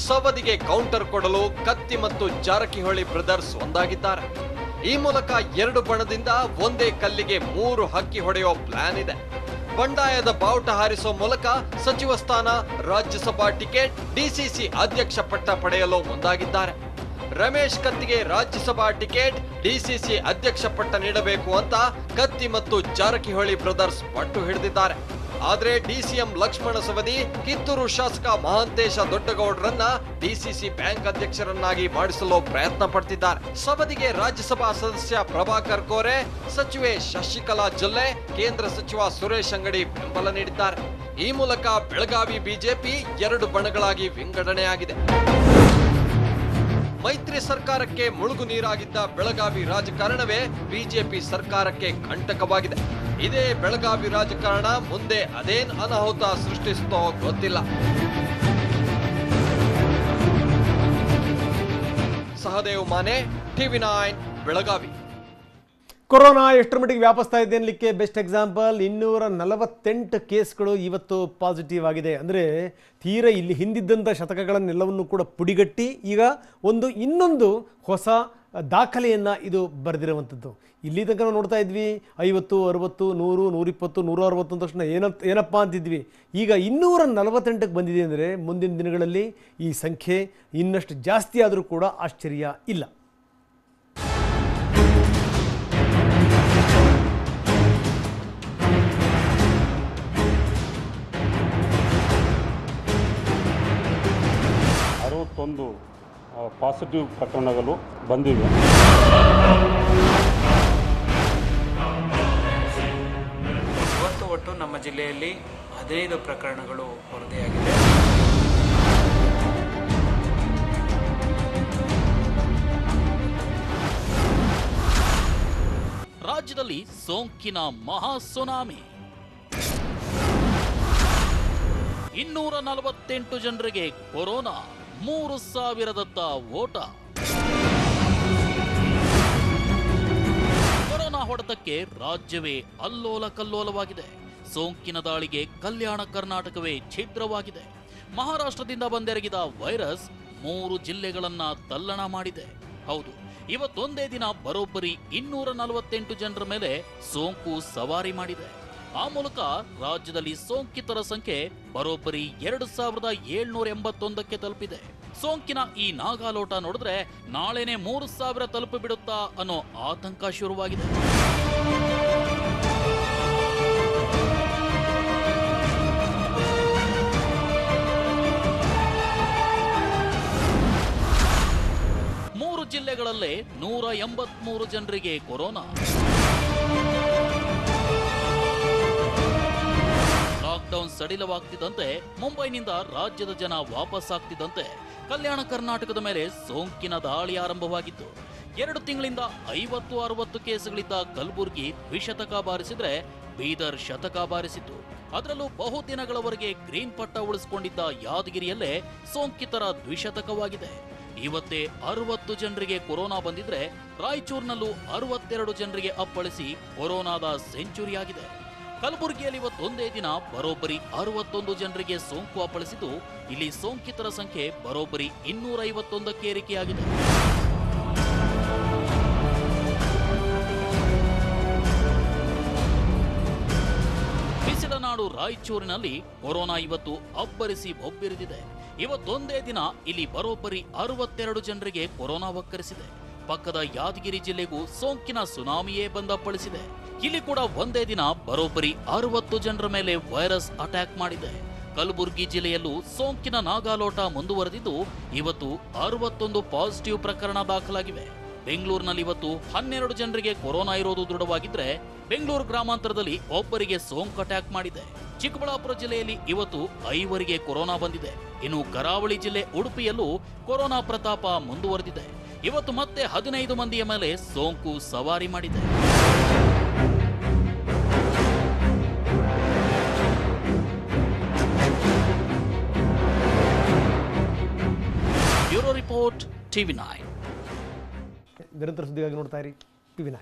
ಸವದಿಗೆ ಕೌಂಟರ್ ಕೊಡಲು ಕತ್ತಿ ಮತ್ತು ಜಾರಕಿಹೊಳಿ ಬ್ರದರ್ಸ್ ಒಂದಾಗಿದ್ದಾರೆ. ಈ ಮೂಲಕ ಎರಡು ಬಣದಿಂದ ಒಂದೇ ಕಲ್ಲಿಗೆ 3 ಹಕ್ಕಿ ಹೊಡೆಯೋ ಪ್ಲಾನ್ ಇದೆ. ಬಂಡಾಯದ ಬಾವುಟ ಹಾರಿಸೋ ಮೂಲಕ ಸಚಿವ ಸ್ಥಾನ, ರಾಜ್ಯಸಭಾ ಟಿಕೆಟ್, ಡಿಸಿಸಿ ಅಧ್ಯಕ್ಷ ಪಟ್ಟ ಪಡೆಯಲು ಮುಂದಾಗಿದ್ದಾರೆ. ರಮೇಶ್ ಕತ್ತಿಗೆ ರಾಜ್ಯಸಭಾ ಟಿಕೆಟ್, ಡಿಸಿಸಿ ಅಧ್ಯಕ್ಷ ಪಟ್ಟ ನೀಡಬೇಕು ಅಂತ ಕತ್ತಿ ಮತ್ತು ಜಾರಕಿಹೊಳಿ ಬ್ರದರ್ಸ್ ಪಟ್ಟು ಹಿಡಿದಿದ್ದಾರೆ. ಆದ್ರೆ ಡಿಸಿಎಂ ಲಕ್ಷ್ಮಣ ಸವದಿ ಕಿತ್ತೂರು ಶಾಸಕ ಮಹಾಂತೇಶ ದೊಡ್ಡಗೌಡರನ್ನ ಡಿಸಿಸಿ ಬ್ಯಾಂಕ್ ಅಧ್ಯಕ್ಷರನ್ನಾಗಿ ಮಾಡಿಸಲು ಪ್ರಯತ್ನ ಪಡ್ತಿದ್ದಾರೆ. ಸವದಿಗೆ ರಾಜ್ಯಸಭಾ ಸದಸ್ಯ ಪ್ರಭಾಕರ್ ಕೋರೆ, ಸಚಿವೆ ಶಶಿಕಲಾ ಜೊಲ್ಲೆ, ಕೇಂದ್ರ ಸಚಿವ ಸುರೇಶ್ ಅಂಗಡಿ ಬೆಂಬಲ ನೀಡಿದ್ದಾರೆ. ಈ ಮೂಲಕ ಬೆಳಗಾವಿ ಬಿಜೆಪಿ ಎರಡು ಬಣಗಳಾಗಿ ವಿಂಗಡಣೆಯಾಗಿದೆ. ಮೈತ್ರಿ ಸರ್ಕಾರಕ್ಕೆ ಮುಳುಗು ನೀರಾಗಿದ್ದ ಬೆಳಗಾವಿ ರಾಜಕಾರಣವೇ ಬಿಜೆಪಿ ಸರ್ಕಾರಕ್ಕೆ ಕಂಟಕವಾಗಿದೆ. ಇದೇ ಬೆಳಗಾವಿ ರಾಜಕಾರಣ ಮುಂದೆ ಅದೇನ್ ಅನಾಹುತ ಸೃಷ್ಟಿಸುತ್ತೋ ಗೊತ್ತಿಲ್ಲ. ಸಹದೇವ್ ಮಾನೆ, ಟಿವಿ9 ಬೆಳಗಾವಿ. ಕೊರೋನಾ ಎಷ್ಟರ ಮಟ್ಟಿಗೆ ವ್ಯಾಪಿಸ್ತಾ ಇದೆ ಅನ್ನಲಿಕ್ಕೆ ಬೆಸ್ಟ್ ಎಕ್ಸಾಂಪಲ್ 248 ಕೇಸ್ಗಳು ಇವತ್ತು ಪಾಸಿಟಿವ್ ಆಗಿದೆ. ಅಂದರೆ ತೀರ ಇಲ್ಲಿ ಹಿಂದಿದ್ದಂಥ ಶತಕಗಳನ್ನೆಲ್ಲವನ್ನು ಕೂಡ ಪುಡಿಗಟ್ಟಿ ಈಗ ಇನ್ನೊಂದು ಹೊಸ ದಾಖಲೆಯನ್ನು ಇದು ಬರೆದಿರುವಂಥದ್ದು. ಇಲ್ಲಿ ತನಕ ನಾವು ನೋಡ್ತಾ ಇದ್ವಿ 50, 60, 100, 120, 160 ಅಂದ ತಕ್ಷಣ ಏನಪ್ಪ ಅಂತಿದ್ವಿ. ಈಗ 248ಕ್ಕೆ ಬಂದಿದೆ ಅಂದರೆ ಮುಂದಿನ ದಿನಗಳಲ್ಲಿ ಈ ಸಂಖ್ಯೆ ಇನ್ನಷ್ಟು ಜಾಸ್ತಿ ಆದರೂ ಕೂಡ ಆಶ್ಚರ್ಯ ಇಲ್ಲ. ಒಂದು ಪಾಸಿಟಿವ್ ಪ್ರಕರಣಗಳು ಬಂದಿವೆ. ಒಟ್ಟು ನಮ್ಮ ಜಿಲ್ಲೆಯಲ್ಲಿ 15 ಪ್ರಕರಣಗಳು ವರದಿಯಾಗಿದೆ. ರಾಜ್ಯದಲ್ಲಿ ಸೋಂಕಿನ ಮಹಾ ಸುನಾಮಿ. 248 ಜನರಿಗೆ ಕೊರೋನಾ, 3,000ದತ್ತ ಓಟ. ಕೊರೋನಾ ಹೊಡೆತಕ್ಕೆ ರಾಜ್ಯವೇ ಅಲ್ಲೋಲ ಕಲ್ಲೋಲವಾಗಿದೆ. ಸೋಂಕಿನ ದಾಳಿಗೆ ಕಲ್ಯಾಣ ಕರ್ನಾಟಕವೇ ಛಿದ್ರವಾಗಿದೆ. ಮಹಾರಾಷ್ಟ್ರದಿಂದ ಬಂದೆರಗಿದ ವೈರಸ್ 3 ಜಿಲ್ಲೆಗಳನ್ನ ತಲ್ಲಣ ಮಾಡಿದೆ. ಹೌದು, ಇವತ್ತೊಂದೇ ದಿನ ಬರೋಬ್ಬರಿ 248 ಜನರ ಮೇಲೆ ಸೋಂಕು ಸವಾರಿ ಮಾಡಿದೆ. ಆ ಮೂಲಕ ರಾಜ್ಯದಲ್ಲಿ ಸೋಂಕಿತರ ಸಂಖ್ಯೆ ಬರೋಬ್ಬರಿ 2,781ಕ್ಕೆ ತಲುಪಿದೆ. ಸೋಂಕಿನ ಈ ನಾಗಾಲೋಟ ನೋಡಿದ್ರೆ ನಾಳೆನೆ 3,000 ತಲುಪಿ ಬಿಡುತ್ತಾ ಅನ್ನೋ ಆತಂಕ ಶುರುವಾಗಿದೆ. ಮೂರು ಜಿಲ್ಲೆಗಳಲ್ಲೇ 183 ಜನರಿಗೆ ಕೊರೋನಾ. ಲಾಕ್ಡೌನ್ ಸಡಿಲವಾಗ್ತಿದ್ದಂತೆ ಮುಂಬೈನಿಂದ ರಾಜ್ಯದ ಜನ ವಾಪಸ್ ಆಗ್ತಿದ್ದಂತೆ ಕಲ್ಯಾಣ ಕರ್ನಾಟಕದ ಮೇಲೆ ಸೋಂಕಿನ ದಾಳಿ ಆರಂಭವಾಗಿತ್ತು. 2 ತಿಂಗಳಿಂದ 50-60 ಕೇಸುಗಳಿದ್ದ ಕಲಬುರಗಿ ದ್ವಿಶತಕ ಬಾರಿಸಿದ್ರೆ ಬೀದರ್ ಶತಕ ಬಾರಿಸಿತು. ಅದರಲ್ಲೂ ಬಹುದಿನಗಳವರೆಗೆ ಗ್ರೀನ್ ಪಟ್ಟ ಉಳಿಸಿಕೊಂಡಿದ್ದ ಯಾದಗಿರಿಯಲ್ಲೇ ಸೋಂಕಿತರ ದ್ವಿಶತಕವಾಗಿದೆ. ಇವತ್ತೇ 60 ಜನರಿಗೆ ಕೊರೋನಾ ಬಂದಿದ್ರೆ ರಾಯಚೂರಿನಲ್ಲೂ 62 ಜನರಿಗೆ ಅಪ್ಪಳಿಸಿ ಕೊರೋನಾದ ಸೆಂಚುರಿ ಆಗಿದೆ. ಕಲಬುರಗಿಯಲ್ಲಿ ಇವತ್ತೊಂದೇ ದಿನ ಬರೋಬ್ಬರಿ 61 ಜನರಿಗೆ ಸೋಂಕು ಅಪ್ಪಳಿಸಿದ್ದು ಇಲ್ಲಿ ಸೋಂಕಿತರ ಸಂಖ್ಯೆ ಬರೋಬ್ಬರಿ 251ಕ್ಕೆ ಏರಿಕೆಯಾಗಿದೆ. ಬಿಸಿಲನಾಡು ರಾಯಚೂರಿನಲ್ಲಿ ಕೊರೋನಾ ಇವತ್ತು ಅಬ್ಬರಿಸಿ ಬೊಬ್ಬಿರಿದಿದೆ. ಇವತ್ತೊಂದೇ ದಿನ ಇಲ್ಲಿ ಬರೋಬ್ಬರಿ 62 ಜನರಿಗೆ ಕೊರೋನಾ ಒಕ್ಕರಿಸಿದೆ. ಪಕ್ಕದ ಯಾದಗಿರಿ ಜಿಲ್ಲೆಗೂ ಸೋಂಕಿನ ಸುನಾಮಿಯೇ ಬಂದಪ್ಪಳಿಸಿದೆ. ಇಲ್ಲಿ ಕೂಡ ಒಂದೇ ದಿನ ಬರೋಬ್ಬರಿ 60 ಜನರ ಮೇಲೆ ವೈರಸ್ ಅಟ್ಯಾಕ್ ಮಾಡಿದೆ. ಕಲಬುರಗಿ ಜಿಲ್ಲೆಯಲ್ಲೂ ಸೋಂಕಿನ ನಾಗಾಲೋಟ ಮುಂದುವರೆದಿದ್ದು ಇವತ್ತು 61 ಪಾಸಿಟಿವ್ ಪ್ರಕರಣ ದಾಖಲಾಗಿವೆ. ಬೆಂಗಳೂರಿನಲ್ಲಿ ಇವತ್ತು 12 ಜನರಿಗೆ ಕೊರೋನಾ ಇರೋದು ದೃಢವಾಗಿದ್ರೆ ಬೆಂಗಳೂರು ಗ್ರಾಮಾಂತರದಲ್ಲಿ ಒಬ್ಬರಿಗೆ ಸೋಂಕು ಅಟ್ಯಾಕ್ ಮಾಡಿದೆ. ಚಿಕ್ಕಬಳ್ಳಾಪುರ ಜಿಲ್ಲೆಯಲ್ಲಿ ಇವತ್ತು 5 ಕೊರೋನಾ ಬಂದಿದೆ. ಇನ್ನು ಕರಾವಳಿ ಜಿಲ್ಲೆ ಉಡುಪಿಯಲ್ಲೂ ಕೊರೋನಾ ಪ್ರತಾಪ ಮುಂದುವರೆದಿದೆ. ಇವತ್ತು ಮತ್ತೆ 15 ಮಂದಿಯ ಮೇಲೆ ಸೋಂಕು ಸವಾರಿ ಮಾಡಿದೆ. Bureau report, TV9. ನಿರಂತರ ಸುದ್ದಿಗಾಗಿ ನೋಡ್ತಾ ಇರಿ TV9.